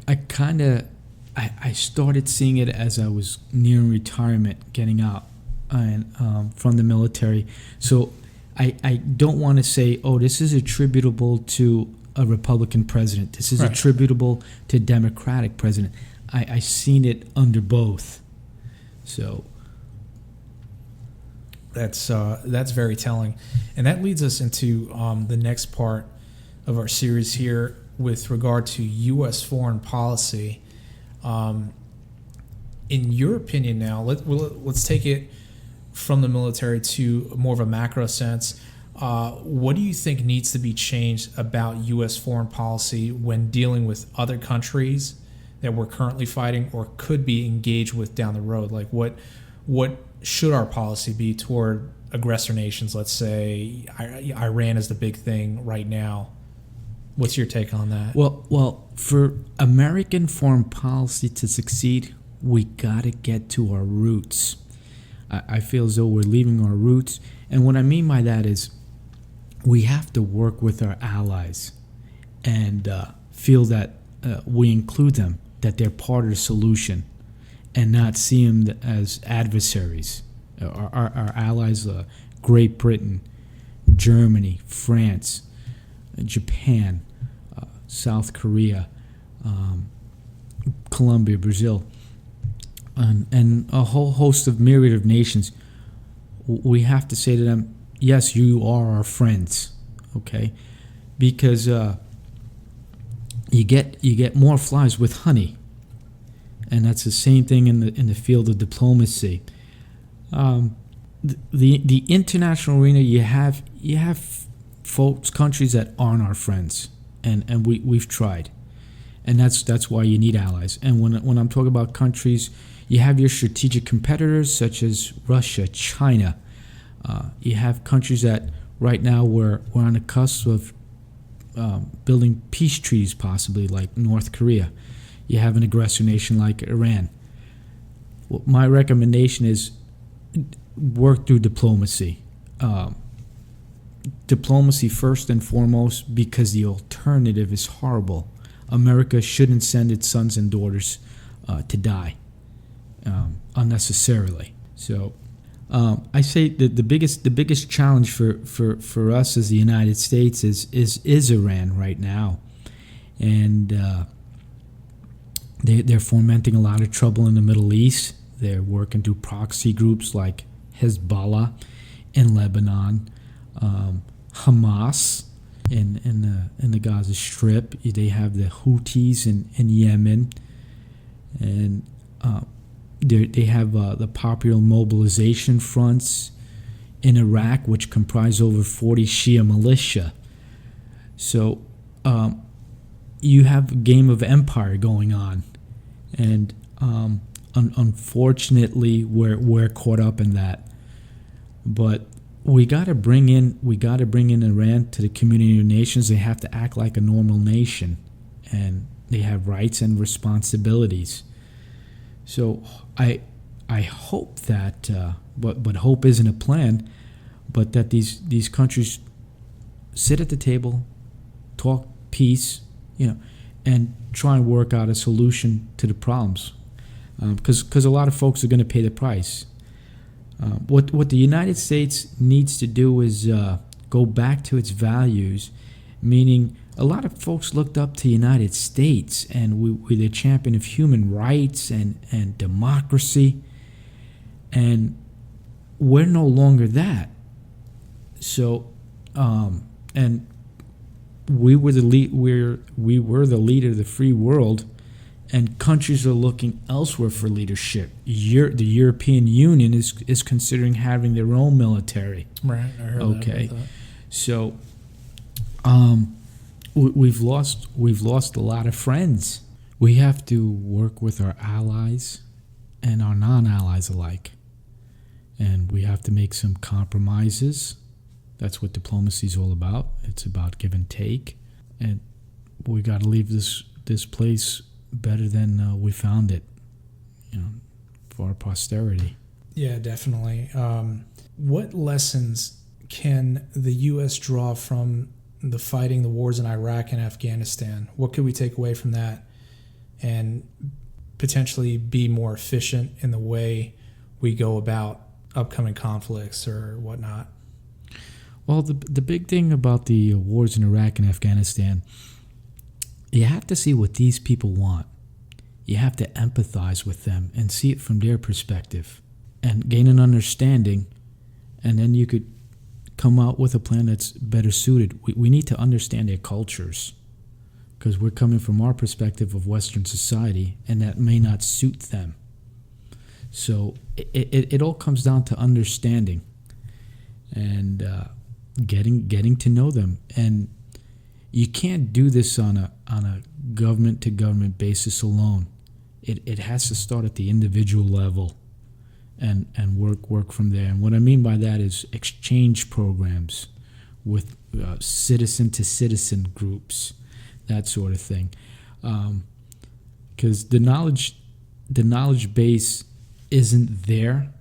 Speaker 2: I started seeing it as I was nearing retirement, getting out and from the military. So I don't want to say, oh, this is attributable to a Republican president. This is attributable to Democratic president. I seen it under both. So that's very telling, and that leads us into the next part of our series here with regard to U.S. foreign policy. In your opinion, now let's take it from the military to more of a macro sense. What do you think needs to be changed about U.S. foreign policy when dealing with other countries that we're currently fighting or could be engaged with down the road? Like what should our policy be toward aggressor nations? Let's say Iran is the big thing right now. What's your take on that? Well, for American foreign policy to succeed, we got to get to our roots. I feel as though we're leaving our roots. And what I mean by that is we have to work with our allies and feel that we include them, that they're part of the solution, and not see them as adversaries. Our allies, Great Britain, Germany, France, Japan, South Korea, Colombia, Brazil, and a whole host of myriad of nations. We have to say to them, yes, you are our friends, okay? Because you get more flies with honey, and that's the same thing in the field of diplomacy. The international arena, you have folks, countries that aren't our friends, and we've tried, and that's why you need allies. And when I'm talking about countries, you have your strategic competitors such as Russia, China. You have countries that right now we're on the cusp of building peace treaties, possibly like North Korea. You have an aggressor nation like Iran. Well, my recommendation is work through diplomacy. Diplomacy first and foremost, because the alternative is horrible. America shouldn't send its sons and daughters to die unnecessarily. So I say that the biggest challenge for us as the United States is Iran right now, and they're fomenting a lot of trouble in the Middle East. They're working through proxy groups like Hezbollah in Lebanon, Hamas in the Gaza Strip. They have the Houthis in Yemen, and they have the Popular Mobilization Fronts in Iraq, which comprise over 40 Shia militia. So you have a game of empire going on, and unfortunately, we're caught up in that. But we got to bring in Iran to the community of nations. They have to act like a normal nation, and they have rights and responsibilities. So I hope that, but hope isn't a plan, but that these countries sit at the table, talk peace, and try and work out a solution to the problems, because a lot of folks are going to pay the price. What the United States needs to do is go back to its values, meaning a lot of folks looked up to the United States, and we're the champion of human rights and democracy, and we're no longer that. So, and we were the leader of the free world, and countries are looking elsewhere for leadership. The European Union is considering having their own military.
Speaker 1: Right, I heard
Speaker 2: okay.
Speaker 1: that.
Speaker 2: So, we've lost a lot of friends. We have to work with our allies and our non-allies alike, and we have to make some compromises. That's what diplomacy is all about. It's about give and take, and we got to leave this place better than we found it, for our posterity.
Speaker 1: Yeah, definitely. What lessons can the U.S. draw from the wars in Iraq and Afghanistan? What could we take away from that and potentially be more efficient in the way we go about upcoming conflicts or whatnot?
Speaker 2: Well, the big thing about the wars in Iraq and Afghanistan, you have to see what these people want. You have to empathize with them and see it from their perspective and gain an understanding, and then you could come out with a plan that's better suited. We need to understand their cultures, because we're coming from our perspective of Western society, and that may not suit them. So it all comes down to understanding and getting to know them. And you can't do this on a government to government basis alone. It has to start at the individual level and work from there. And what I mean by that is exchange programs with citizen to citizen groups, that sort of thing. Because the knowledge base isn't there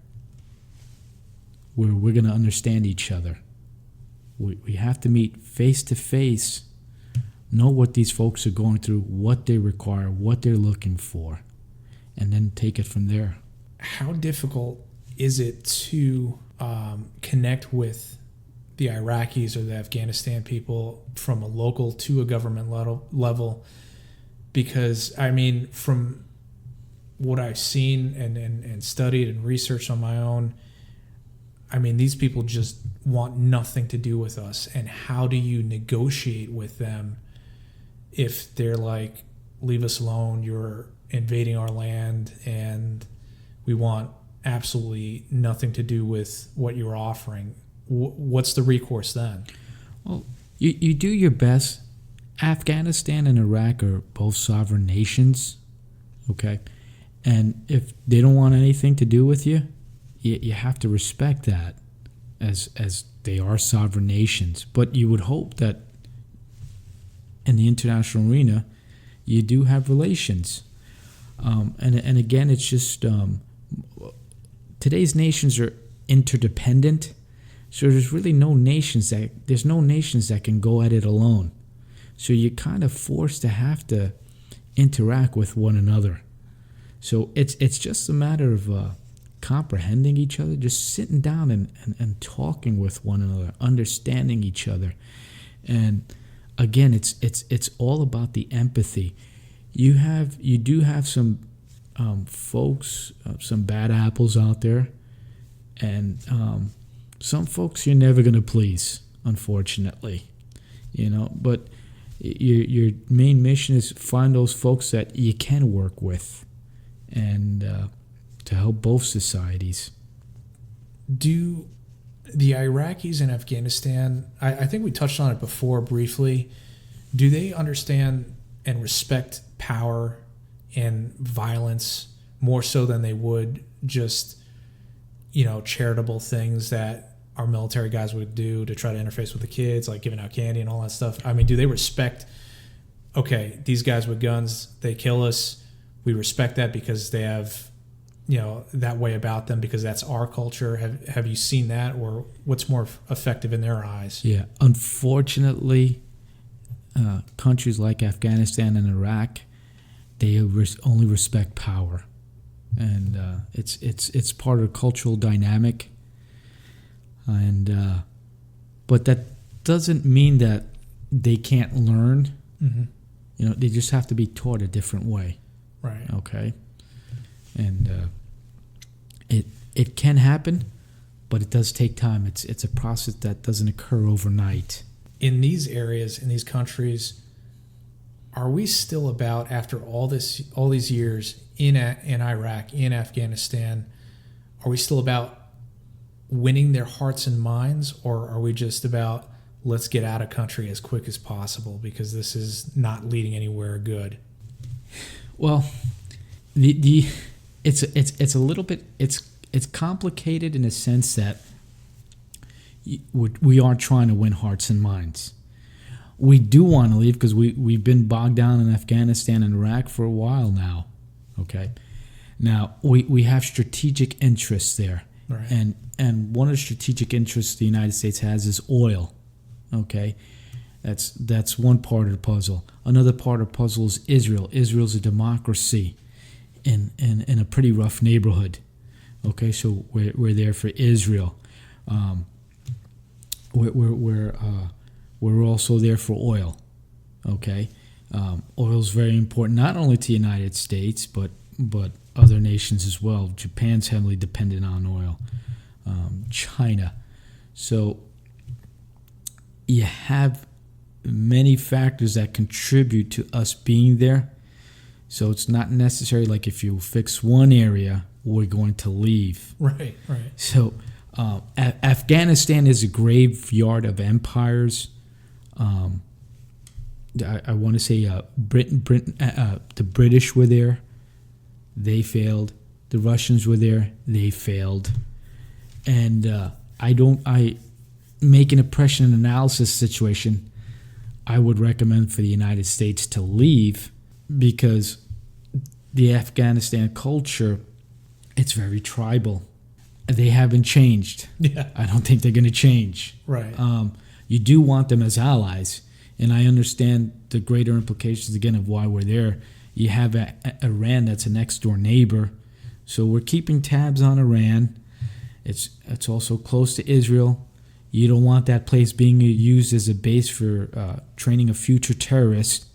Speaker 2: where we're going to understand each other. We have to meet face to face, know what these folks are going through, what they require, what they're looking for, and then take it from there.
Speaker 1: How difficult is it to connect with the Iraqis or the Afghanistan people from a local to a government level? Because, I mean, from what I've seen and studied and researched on my own, I mean, these people just want nothing to do with us. And how do you negotiate with them if they're like, leave us alone, you're invading our land, and we want absolutely nothing to do with what you're offering? What's the recourse then?
Speaker 2: Well, you do your best. Afghanistan and Iraq are both sovereign nations, okay? And if they don't want anything to do with you, you have to respect that as they are sovereign nations. But you would hope that in the international arena, you do have relations. And again, it's just today's nations are interdependent, so there's really no nations that can go at it alone. So you're kind of forced to have to interact with one another. So it's just a matter of comprehending each other, just sitting down and talking with one another, understanding each other. And again, it's all about the empathy. You do have some folks, some bad apples out there, and some folks you're never going to please, unfortunately. But your main mission is find those folks that you can work with, and to help both societies.
Speaker 1: Do the Iraqis in Afghanistan, I think we touched on it before briefly, do they understand and respect power and violence more so than they would just, charitable things that our military guys would do to try to interface with the kids, like giving out candy and all that stuff? I mean, do they respect, okay, these guys with guns, they kill us, we respect that because they have, that way about them because that's our culture? Have you seen that, or what's more effective in their eyes?
Speaker 2: Yeah, unfortunately, countries like Afghanistan and Iraq, they only respect power, and it's part of the cultural dynamic. And but that doesn't mean that they can't learn.
Speaker 1: Mm-hmm.
Speaker 2: They just have to be taught a different way.
Speaker 1: Right.
Speaker 2: Okay. And it can happen, but it does take time. It's a process that doesn't occur overnight.
Speaker 1: In these areas, in these countries, are we still about, after all these years in Iraq, in Afghanistan, are we still about winning their hearts and minds, or are we just about, let's get out of country as quick as possible because this is not leading anywhere good?
Speaker 2: Well, it's a little bit it's complicated in a sense that we are trying to win hearts and minds. We do want to leave because we've been bogged down in Afghanistan and Iraq for a while now. Okay, now we have strategic interests there,
Speaker 1: right.
Speaker 2: And one of the strategic interests the United States has is oil. Okay, that's one part of the puzzle. Another part of the puzzle is Israel. Israel's a democracy in a pretty rough neighborhood. Okay, so we're there for Israel. We're also there for oil. Okay, oil's very important not only to the United States but other nations as well. Japan's heavily dependent on oil. China. So you have many factors that contribute to us being there. So it's not necessary like if you fix one area, we're going to leave.
Speaker 1: Right.
Speaker 2: So Afghanistan is a graveyard of empires. I want to say Britain, the British were there. They failed. The Russians were there. They failed. And I make an impression and analysis situation. I would recommend for the United States to leave because the Afghanistan culture, it's very tribal. They haven't changed.
Speaker 1: Yeah.
Speaker 2: I don't think they're going to change.
Speaker 1: Right.
Speaker 2: You do want them as allies, and I understand the greater implications, again, of why we're there. You have Iran that's a next-door neighbor, so we're keeping tabs on Iran. It's also close to Israel. You don't want that place being used as a base for training a future terrorist.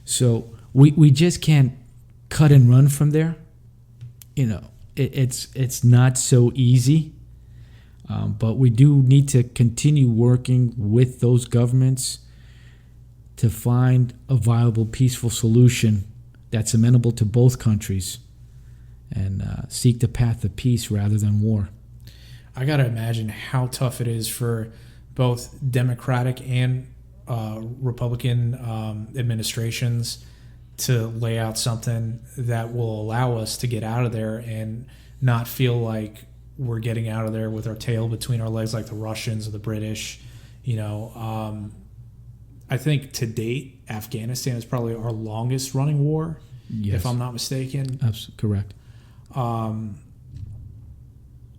Speaker 2: So we just can't cut and run from there. It's not so easy. But we do need to continue working with those governments to find a viable, peaceful solution that's amenable to both countries and seek the path of peace rather than war.
Speaker 1: I got to imagine how tough it is for both Democratic and Republican administrations to lay out something that will allow us to get out of there and not feel like we're getting out of there with our tail between our legs like the Russians or the British. I think to date, Afghanistan is probably our longest running war,
Speaker 2: yes,
Speaker 1: if I'm not mistaken.
Speaker 2: That's correct.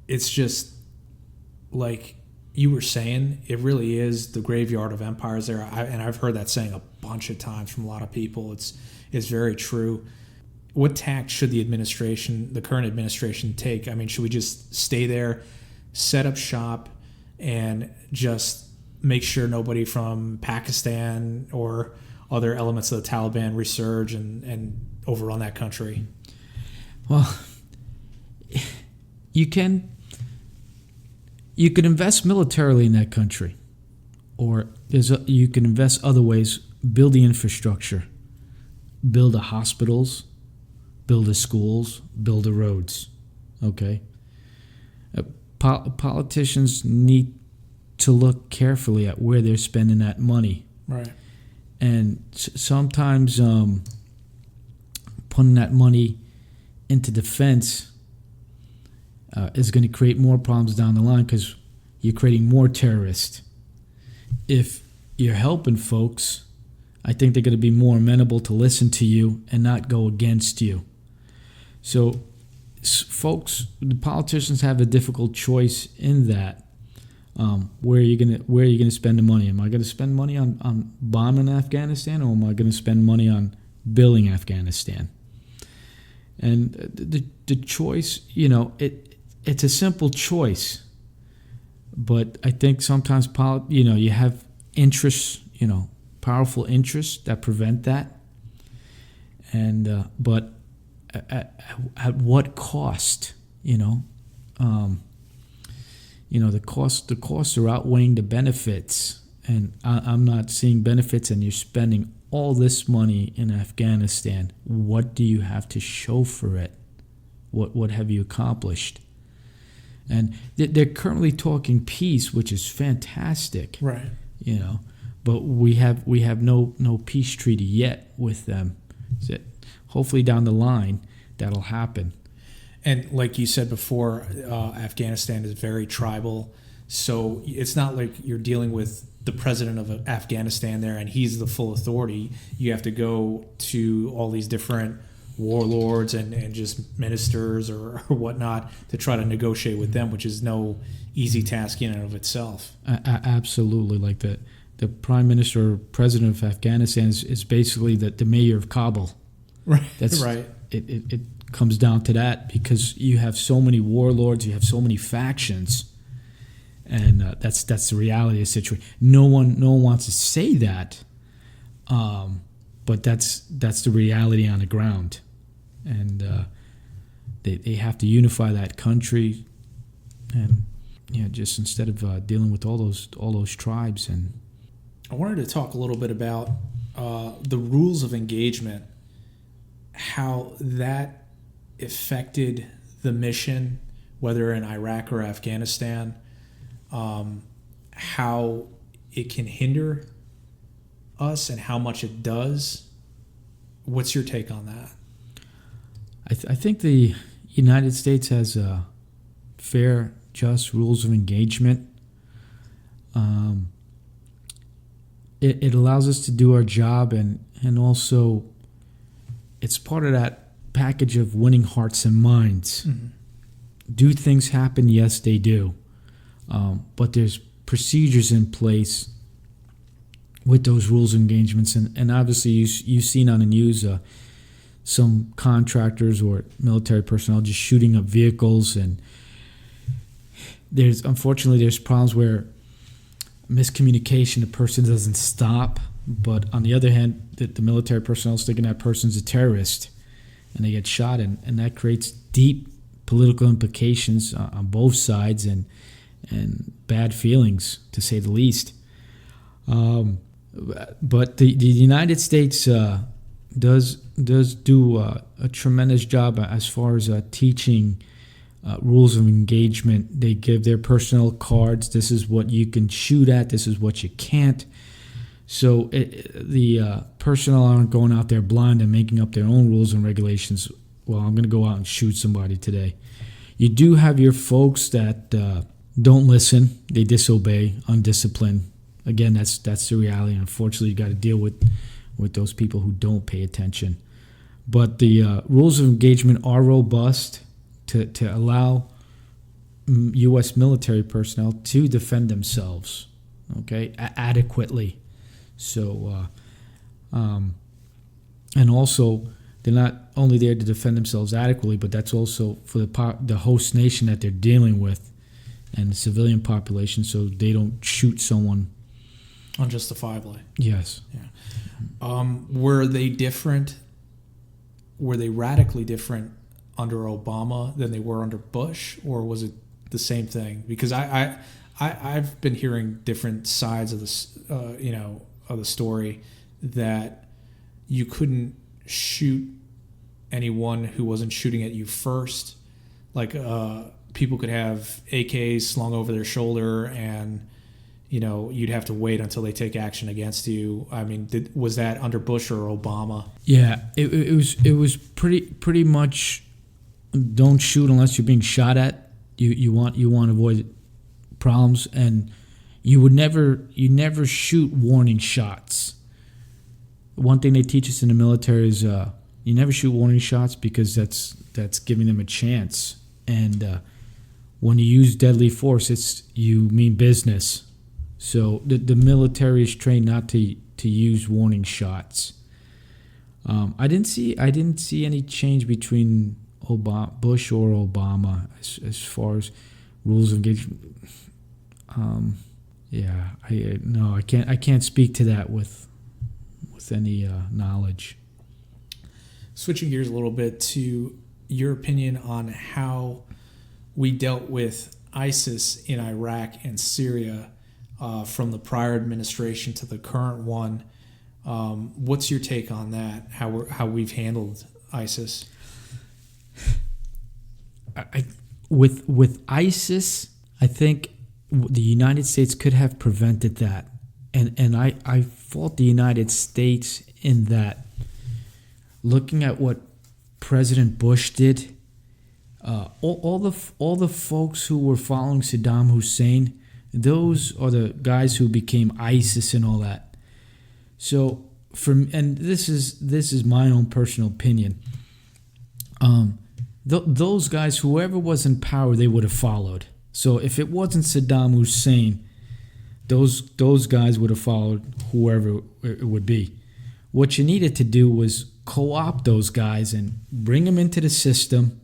Speaker 1: It's just like you were saying, it really is the graveyard of empires there. And I've heard that saying a bunch of times from a lot of people. It's very true. What tact should the current administration take? I mean, should we just stay there, set up shop, and just make sure nobody from Pakistan or other elements of the Taliban resurge and overrun that country?
Speaker 2: Well, you could invest militarily in that country, or you can invest other ways. Build the infrastructure, build the hospitals, build the schools, build the roads. Okay. Politicians need to look carefully at where they're spending that money.
Speaker 1: Right.
Speaker 2: And sometimes putting that money into defense is going to create more problems down the line because you're creating more terrorists. If you're helping folks, I think they're going to be more amenable to listen to you and not go against you. So, folks, the politicians have a difficult choice in that. Where are you gonna spend the money? Am I going to spend money on bombing Afghanistan, or am I going to spend money on building Afghanistan? And the choice, it's a simple choice, but I think sometimes you have interests, powerful interests that prevent that. And but at what cost? The costs are outweighing the benefits, and I'm not seeing benefits. And you're spending all this money in Afghanistan. What do you have to show for it? What have you accomplished? And they're currently talking peace, which is fantastic,
Speaker 1: right?
Speaker 2: But we have no peace treaty yet with them. So hopefully down the line that'll happen.
Speaker 1: And like you said before, Afghanistan is very tribal. So it's not like you're dealing with the president of Afghanistan there and he's the full authority. You have to go to all these different warlords and just ministers or whatnot to try to negotiate with them, which is no easy task in and of itself.
Speaker 2: Absolutely. Like the prime minister or president of Afghanistan is basically the mayor of Kabul.
Speaker 1: Right.
Speaker 2: That's
Speaker 1: right.
Speaker 2: It comes down to that because you have so many warlords, you have so many factions, and that's the reality of the situation. No one wants to say that, but that's the reality on the ground, and they have to unify that country, and just instead of dealing with all those tribes. And
Speaker 1: I wanted to talk a little bit about the rules of engagement, how that affected the mission, whether in Iraq or Afghanistan, how it can hinder us and how much it does. What's your take on that?
Speaker 2: I think the United States has fair, just rules of engagement. It allows us to do our job, and also it's part of that package of winning hearts and minds.
Speaker 1: Mm-hmm.
Speaker 2: Do things happen? Yes, they do. But there's procedures in place with those rules of engagements. And obviously you've seen on the news some contractors or military personnel just shooting up vehicles. And unfortunately there's problems where miscommunication, the person doesn't stop. But on the other hand, the military personnel is thinking that person's a terrorist, and they get shot, and that creates deep political implications on both sides and bad feelings, to say the least. But the United States does do a tremendous job as far as teaching rules of engagement. They give their personnel cards. This is what you can shoot at. This is what you can't. So the personnel aren't going out there blind and making up their own rules and regulations. Well, I'm going to go out and shoot somebody today. You do have your folks that don't listen. They disobey, undisciplined. Again, that's the reality. Unfortunately, you got to deal with those people who don't pay attention. But the rules of engagement are robust to allow U.S. military personnel to defend themselves, okay, adequately. So, and also, they're not only there to defend themselves adequately, but that's also for the host nation that they're dealing with and the civilian population, so they don't shoot someone
Speaker 1: unjustifiably.
Speaker 2: Yes.
Speaker 1: Yeah. Were they different? Were they radically different under Obama than they were under Bush, or was it the same thing? Because I've been hearing different sides of this, of the story, that you couldn't shoot anyone who wasn't shooting at you first. Like people could have AKs slung over their shoulder and you'd have to wait until they take action against you. I mean, was that under Bush or Obama?
Speaker 2: Yeah, it was pretty much don't shoot unless you're being shot at. You want to avoid problems, and you never shoot warning shots. One thing they teach us in the military is you never shoot warning shots because that's giving them a chance. And when you use deadly force, you mean business. So the military is trained not to use warning shots. I didn't see any change between Bush or Obama as far as rules of engagement. I can't speak to that with any knowledge.
Speaker 1: Switching gears a little bit to your opinion on how we dealt with ISIS in Iraq and Syria from the prior administration to the current one. What's your take on that? How we've handled ISIS?
Speaker 2: With ISIS, I think the United States could have prevented that, and I fault the United States in that. Looking at what President Bush did, all the folks who were following Saddam Hussein, those are the guys who became ISIS and all that. So and this is my own personal opinion. Those guys, whoever was in power, they would have followed. So if it wasn't Saddam Hussein, those guys would have followed whoever it would be. What you needed to do was co-opt those guys and bring them into the system,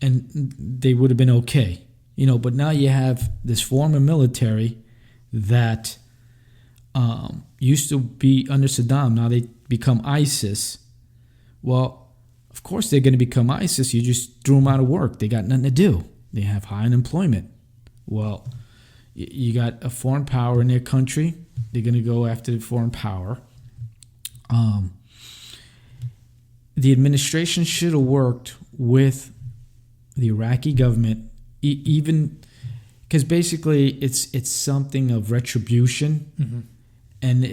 Speaker 2: and they would have been okay. But now you have this former military that used to be under Saddam. Now they become ISIS. Well, of course they're going to become ISIS. You just threw them out of work. They got nothing to do. They have high unemployment. Well, you got a foreign power in their country. They're going to go after the foreign power. The administration should have worked with the Iraqi government, even because basically it's something of retribution, and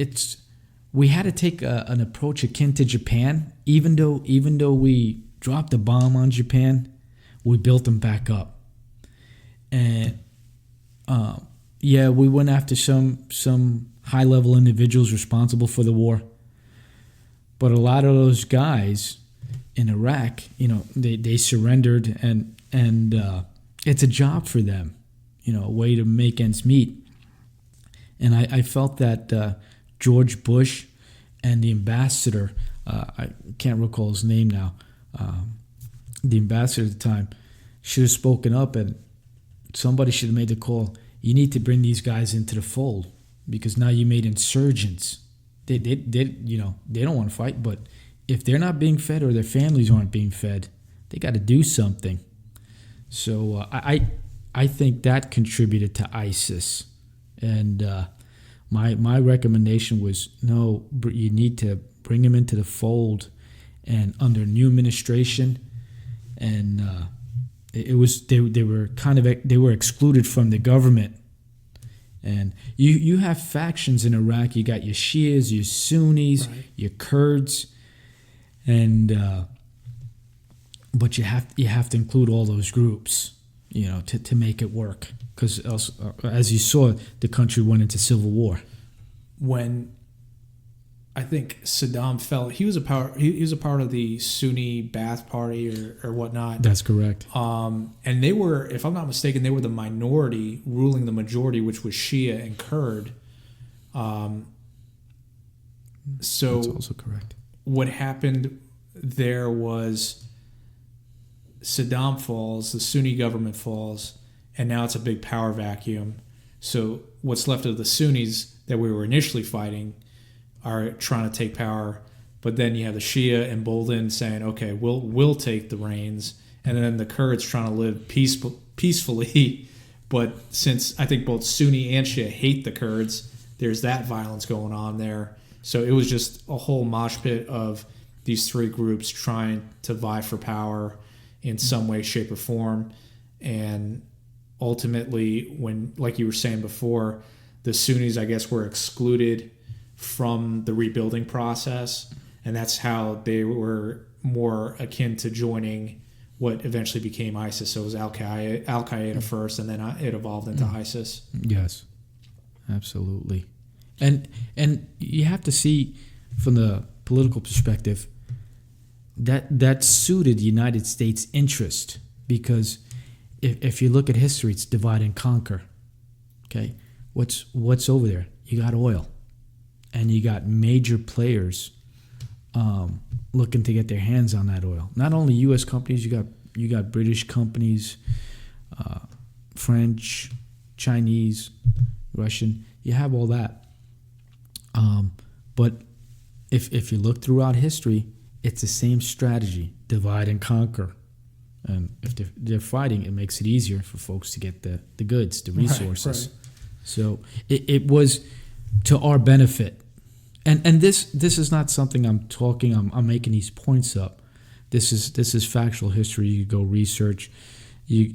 Speaker 2: we had to take an approach akin to Japan. Even though we dropped a bomb on Japan, we built them back up, and we went after some high level individuals responsible for the war. But a lot of those guys in Iraq, they surrendered, and it's a job for them, a way to make ends meet. And I felt that George Bush and the ambassador, I can't recall his name now, the ambassador at the time, should have spoken up, and somebody should have made the call. You need to bring these guys into the fold because now you made insurgents. They don't want to fight, but if they're not being fed or their families aren't being fed, they got to do something. So I think that contributed to ISIS, and my recommendation was no. You need to bring them into the fold, and under new administration, and they were excluded from the government. And you have factions in Iraq. You got your Shias, your Sunnis, right, your Kurds, and but you have to include all those groups, to make it work. Because as you saw, the country went into civil war.
Speaker 1: When I think Saddam fell, he was a part of the Sunni Ba'ath Party or whatnot.
Speaker 2: That's correct.
Speaker 1: And they were, if I'm not mistaken, they were the minority ruling the majority, which was Shia and Kurd. So
Speaker 2: that's also correct.
Speaker 1: What happened there was Saddam falls, the Sunni government falls, and now it's a big power vacuum. So what's left of the Sunnis that we were initially fighting are trying to take power, but then you have the Shia emboldened saying, okay, we'll take the reins, and then the Kurds trying to live peacefully. But since I think both Sunni and Shia hate the Kurds, there's that violence going on there. So it was just a whole mosh pit of these three groups trying to vie for power in some way, shape, or form. And ultimately, when, like you were saying before, the Sunnis, I guess, were excluded from the rebuilding process, and that's how they were more akin to joining what eventually became ISIS. So it was Al-Qaeda first, and then it evolved into ISIS.
Speaker 2: Yes, absolutely. And you have to see from the political perspective that suited the United States' interest, because if you look at history, it's divide and conquer. Okay, what's over there? You got oil, and you got major players looking to get their hands on that oil. Not only U.S. companies, you got British companies, French, Chinese, Russian. You have all that. But if you look throughout history, it's the same strategy: divide and conquer. And if they're fighting, it makes it easier for folks to get the goods, the resources. Right. So it was to our benefit. And this is not something I'm making these points up. This is factual history. You go research. You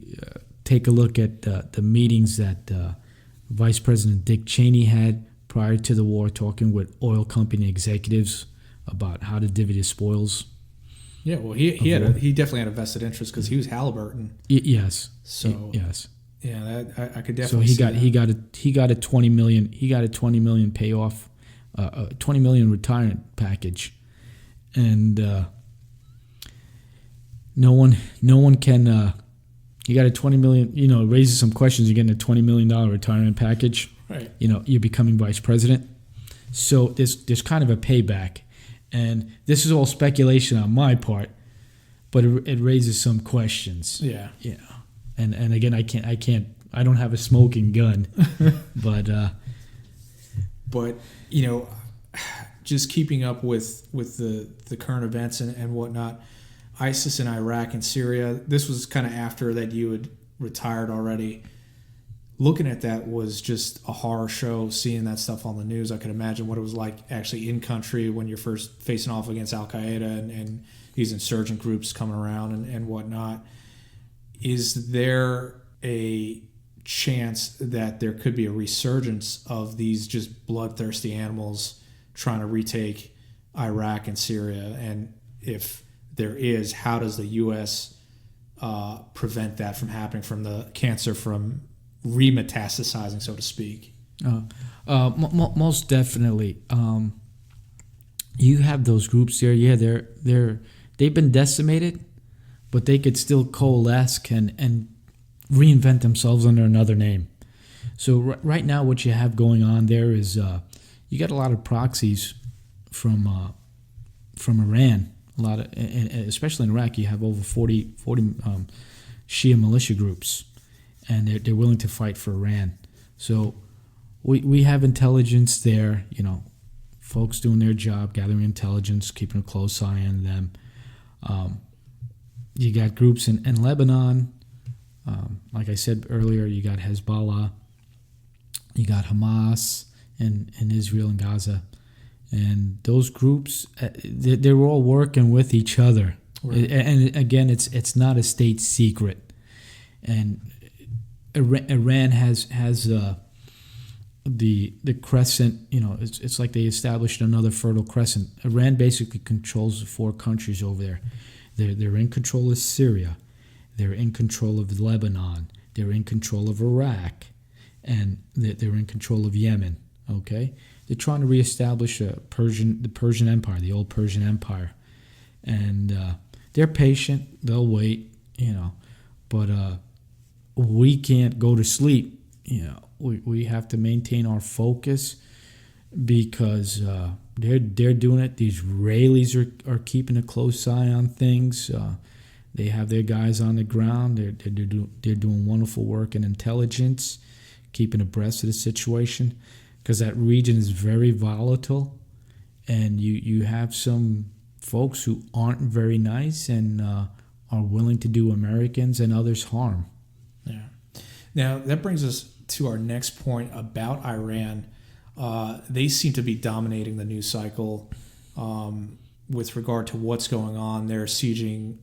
Speaker 2: take a look at the meetings that Vice President Dick Cheney had prior to the war, talking with oil company executives about how to divvy the spoils.
Speaker 1: Yeah, well, he definitely had a vested interest because he was Halliburton.
Speaker 2: Yes.
Speaker 1: So
Speaker 2: yes.
Speaker 1: Yeah, I could definitely.
Speaker 2: So he got a $20 million payoff, $20 million retirement package, and no one can. You got a $20 million. It raises some questions. You're getting a $20 million retirement package.
Speaker 1: Right.
Speaker 2: You're becoming vice president. So there's kind of a payback. And this is all speculation on my part, but it raises some questions.
Speaker 1: Yeah.
Speaker 2: And again, I don't have a smoking gun, but
Speaker 1: just keeping up with the current events and whatnot, ISIS in Iraq and Syria. This was kind of after that you had retired already. Looking at that was just a horror show, seeing that stuff on the news. I could imagine what it was like actually in country when you're first facing off against Al-Qaeda and these insurgent groups coming around and whatnot. Is there a chance that there could be a resurgence of these just bloodthirsty animals trying to retake Iraq and Syria? And if there is, how does the U.S. Prevent that from happening, from the cancer from remetastasizing, so to speak?
Speaker 2: Most definitely. You have those groups there. Yeah, they've been decimated, but they could still coalesce and reinvent themselves under another name. So right now, what you have going on there is you got a lot of proxies from Iran. A lot of, and especially in Iraq, you have over 40 Shia militia groups, and they're willing to fight for Iran. So we have intelligence there, folks doing their job, gathering intelligence, keeping a close eye on them. You got groups in Lebanon. Like I said earlier, you got Hezbollah. You got Hamas in Israel and Gaza. And those groups, they're all working with each other. Right. And again, it's not a state secret. And Iran has the crescent. It's like they established another fertile crescent. Iran basically controls the 4 countries over there. They're in control of Syria. They're in control of Lebanon. They're in control of Iraq, and they're in control of Yemen. Okay, they're trying to reestablish the Persian Empire, the old Persian Empire, and they're patient. They'll wait, but we can't go to sleep. We have to maintain our focus because they're doing it. The Israelis are keeping a close eye on things. They have their guys on the ground. They're doing wonderful work in intelligence, keeping abreast of the situation, because that region is very volatile, and you have some folks who aren't very nice and are willing to do Americans and others harm.
Speaker 1: Yeah. Now that brings us to our next point about Iran. They seem to be dominating the news cycle with regard to what's going on. They're sieging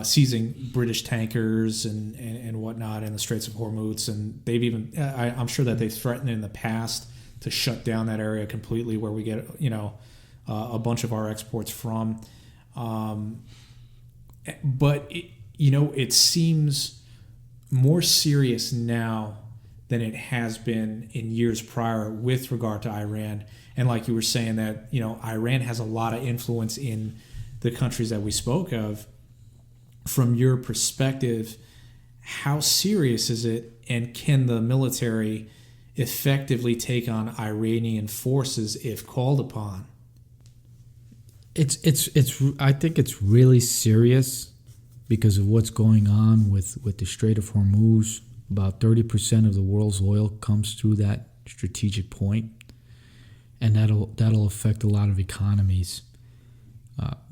Speaker 1: seizing British tankers and whatnot in the Straits of Hormuz. And they've even, I'm sure that they've threatened in the past to shut down that area completely where we get, a bunch of our exports from. But, it seems more serious now than it has been in years prior with regard to Iran. And like you were saying that, Iran has a lot of influence in the countries that we spoke of. From your perspective, how serious is it, and can the military effectively take on Iranian forces if called upon?
Speaker 2: I think it's really serious because of what's going on with the Strait of Hormuz. About 30% of the world's oil comes through that strategic point, and that'll affect a lot of economies.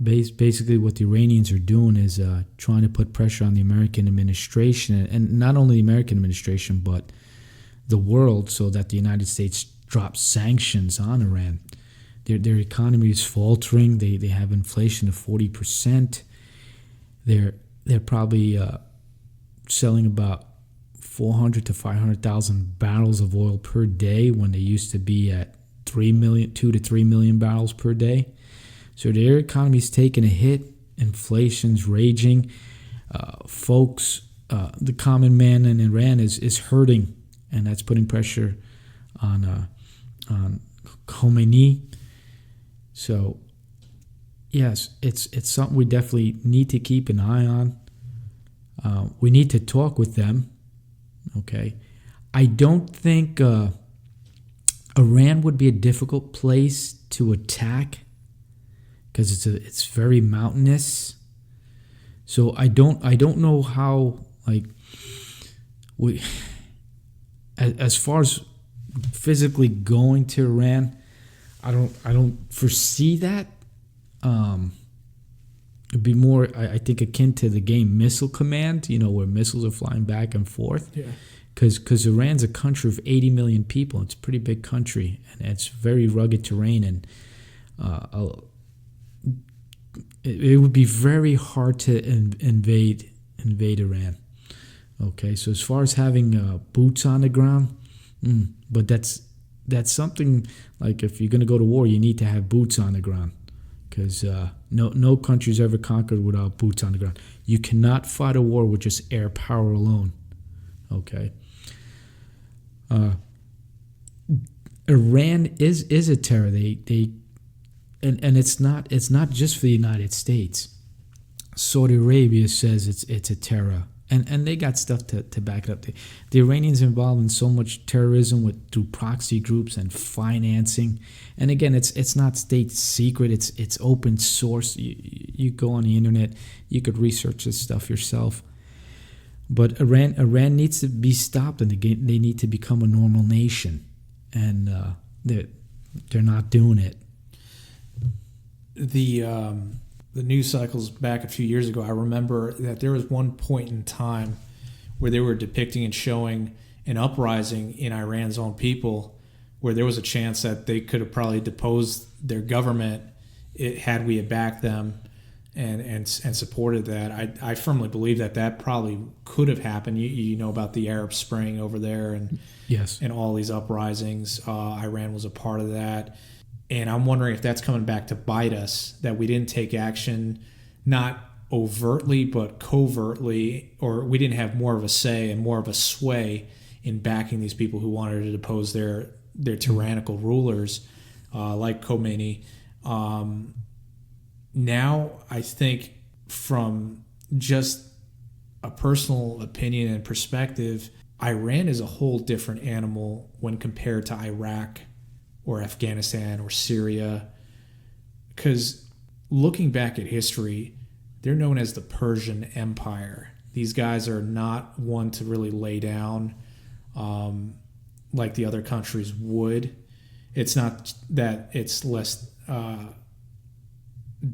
Speaker 2: Basically, what the Iranians are doing is trying to put pressure on the American administration, and not only the American administration, but the world, so that the United States drops sanctions on Iran. Their economy is faltering. They have inflation of 40%. They're probably selling about 400 to 500,000 barrels of oil per day when they used to be at 2 to 3 million barrels per day. So their economy's taking a hit. Inflation's raging. The common man in Iran is hurting, and that's putting pressure on Khomeini. So, yes, it's something we definitely need to keep an eye on. We need to talk with them. Okay, I don't think Iran would be a difficult place to attack, because it's very mountainous. So I don't know how, as far as physically going to Iran, I don't foresee that. It'd be more, I think, akin to the game Missile Command, where missiles are flying back and forth. Yeah. Because Iran's a country of 80 million people. It's a pretty big country, and it's very rugged terrain, and it would be very hard to invade Iran. Okay, so as far as having boots on the ground, but that's something, like, if you're going to go to war, you need to have boots on the ground, because no country's ever conquered without boots on the ground. You cannot fight a war with just air power alone. Okay. Iran is a terror. And it's not just for the United States. Saudi Arabia says it's a terror, and they got stuff to back it up. The Iranians are involved in so much terrorism through proxy groups and financing. And again, it's not state secret. It's open source. You go on the internet, you could research this stuff yourself. But Iran needs to be stopped, and they need to become a normal nation, and they're not doing it.
Speaker 1: The news cycles back a few years ago, I remember that there was one point in time where they were depicting and showing an uprising in Iran's own people, where there was a chance that they could have probably deposed their government had we backed them and supported that. I firmly believe that probably could have happened. You know about the Arab Spring over there, and
Speaker 2: yes,
Speaker 1: and all these uprisings. Iran was a part of that. And I'm wondering if that's coming back to bite us, that we didn't take action, not overtly, but covertly, or we didn't have more of a say and more of a sway in backing these people who wanted to depose their tyrannical rulers, like Khomeini. Now, I think, from just a personal opinion and perspective, Iran is a whole different animal when compared to Iraq or Afghanistan or Syria, because looking back at history, they're known as the Persian Empire. These guys are not one to really lay down like the other countries would. It's not that it's less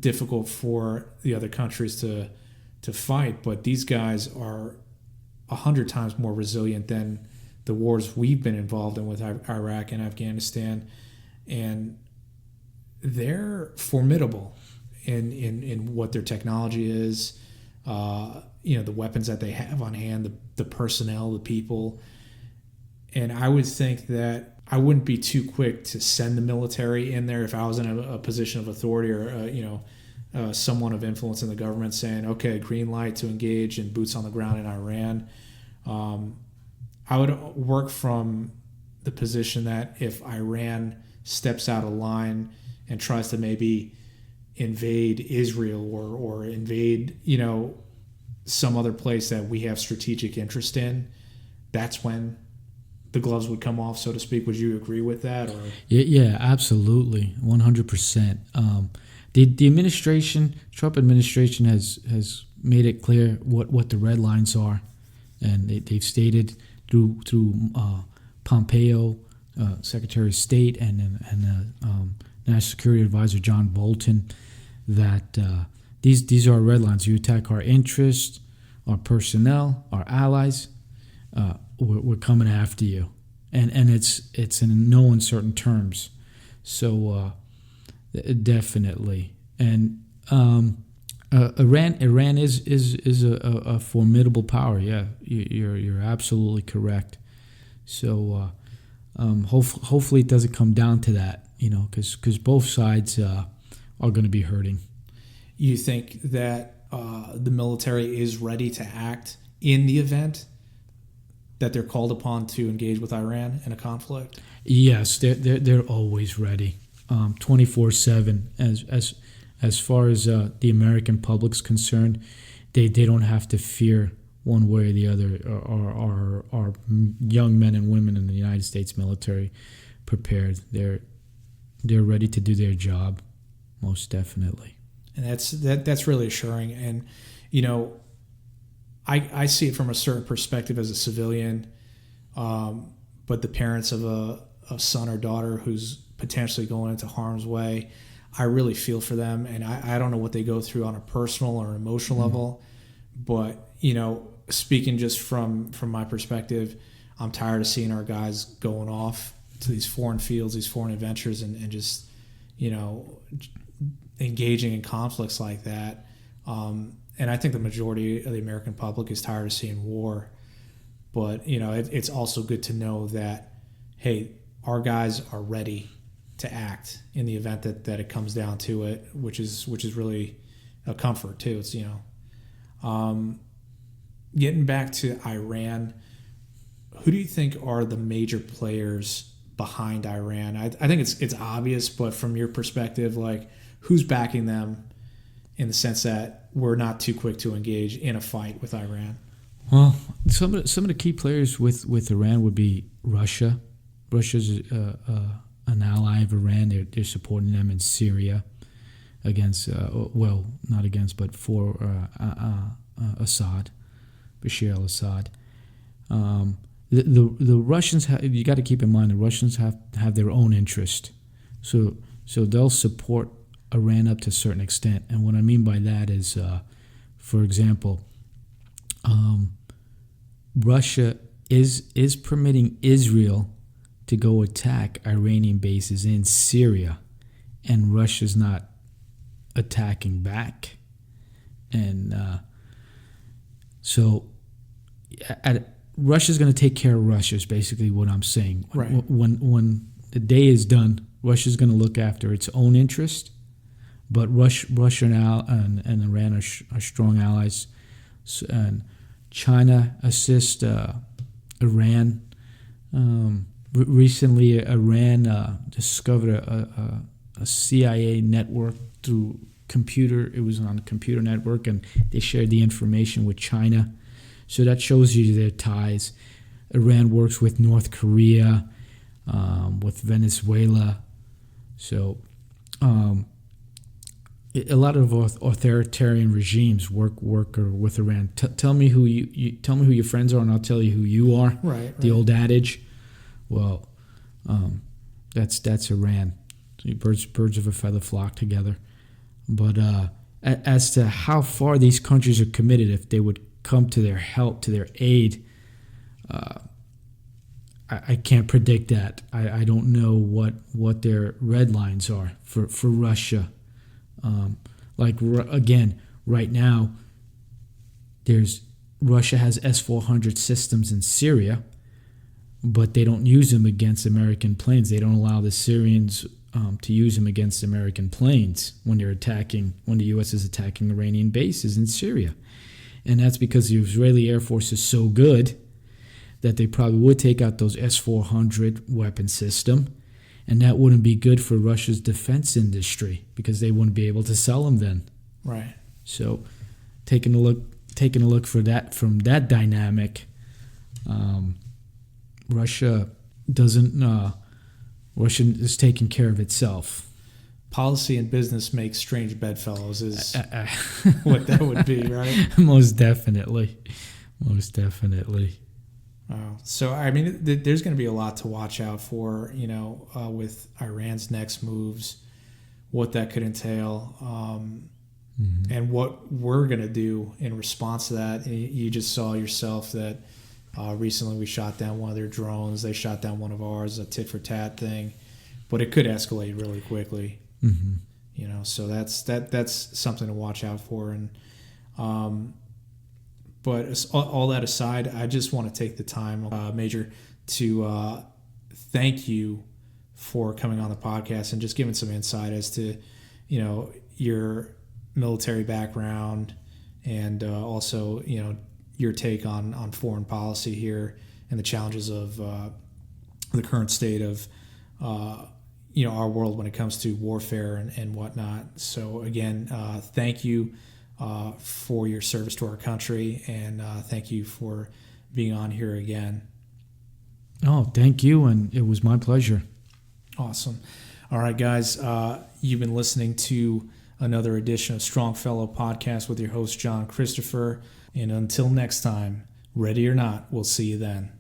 Speaker 1: difficult for the other countries to fight, but these guys are 100 times more resilient than the wars we've been involved in with Iraq and Afghanistan, and they're formidable in what their technology is. the weapons that they have on hand, the personnel, the people. And I would think that I wouldn't be too quick to send the military in there if I was in a position of authority or, someone of influence in the government saying, okay, green light to engage and boots on the ground in Iran. I would work from the position that if Iran steps out of line and tries to maybe invade Israel or invade, some other place that we have strategic interest in, that's when the gloves would come off, so to speak. Would you agree with that? Or?
Speaker 2: Yeah, absolutely, 100%. The administration, Trump administration, has made it clear what the red lines are, and they've stated through Pompeo, Secretary of State, and National Security Advisor John Bolton, that these are red lines. You attack our interests, our personnel, our allies, we're coming after you, and it's in no uncertain terms. So definitely, and Iran is a formidable power. Yeah, you're absolutely correct. So hopefully it doesn't come down to that, because both sides are going to be hurting.
Speaker 1: You think that the military is ready to act in the event that they're called upon to engage with Iran in a conflict?
Speaker 2: Yes, they're always ready, 24/7. As far as the American public's concerned, they don't have to fear one way or the other. Our young men and women in the United States military prepared. They're ready to do their job, most definitely.
Speaker 1: And that's really assuring. And I see it from a certain perspective as a civilian, but the parents of a son or daughter who's potentially going into harm's way, I really feel for them. And I don't know what they go through on a personal or emotional level, but speaking just from my perspective, I'm tired of seeing our guys going off to these foreign fields, these foreign adventures, and just engaging in conflicts like that. And I think the majority of the American public is tired of seeing war. But, it's also good to know that, hey, our guys are ready to act in the event that it comes down to it, which is really a comfort too. It's, getting back to Iran, who do you think are the major players behind Iran? I think it's obvious, but from your perspective, like, who's backing them in the sense that we're not too quick to engage in a fight with Iran?
Speaker 2: Well, some of the key players with Iran would be Russia. Russia's an ally of Iran. They're supporting them in Syria against, not against, but for Assad, Bashar al-Assad. The Russians, you got to keep in mind, the Russians have their own interest. So they'll support Iran up to a certain extent. And what I mean by that is, for example, Russia is permitting Israel to go attack Iranian bases in Syria, and Russia's not attacking back. And so Russia's going to take care of Russia is basically what I'm saying.
Speaker 1: Right.
Speaker 2: When the day is done, Russia's going to look after its own interest, but Russia and Iran are strong allies. And China assists Iran. Recently, Iran discovered a CIA network through computer. It was on a computer network, and they shared the information with China. So that shows you their ties. Iran works with North Korea, with Venezuela. So a lot of authoritarian regimes work with Iran. Tell me who tell me who your friends are, and I'll tell you who you are.
Speaker 1: Right.
Speaker 2: The old adage. Well, that's Iran. So birds of a feather flock together. But as to how far these countries are committed, if they would come to their help, to their aid, I can't predict that. I don't know what their red lines are for Russia. Again, right now, Russia has S-400 systems in Syria, but they don't use them against American planes. They don't allow the Syrians to use them against American planes when the U.S. is attacking Iranian bases in Syria. And that's because the Israeli Air Force is so good that they probably would take out those S-400 weapon system, and that wouldn't be good for Russia's defense industry because they wouldn't be able to sell them then.
Speaker 1: Right.
Speaker 2: So, taking a look for that from that dynamic, Russia is taking care of itself.
Speaker 1: Policy and business make strange bedfellows is what that would be, right?
Speaker 2: Most definitely.
Speaker 1: So, I mean, there's going to be a lot to watch out for, with Iran's next moves, what that could entail, and what we're going to do in response to that. You just saw yourself that recently we shot down one of their drones. They shot down one of ours, a tit-for-tat thing. But it could escalate really quickly. So that's something to watch out for. And but all that aside, I just want to take the time, Major, to thank you for coming on the podcast and just giving some insight as to, your military background and also, your take on foreign policy here and the challenges of the current state of, our world when it comes to warfare and whatnot. So again, thank you for your service to our country, and thank you for being on here again.
Speaker 2: Oh, thank you, and it was my pleasure.
Speaker 1: Awesome. All right, guys, you've been listening to another edition of Strong Fellow Podcast with your host, John Christopher. And until next time, ready or not, we'll see you then.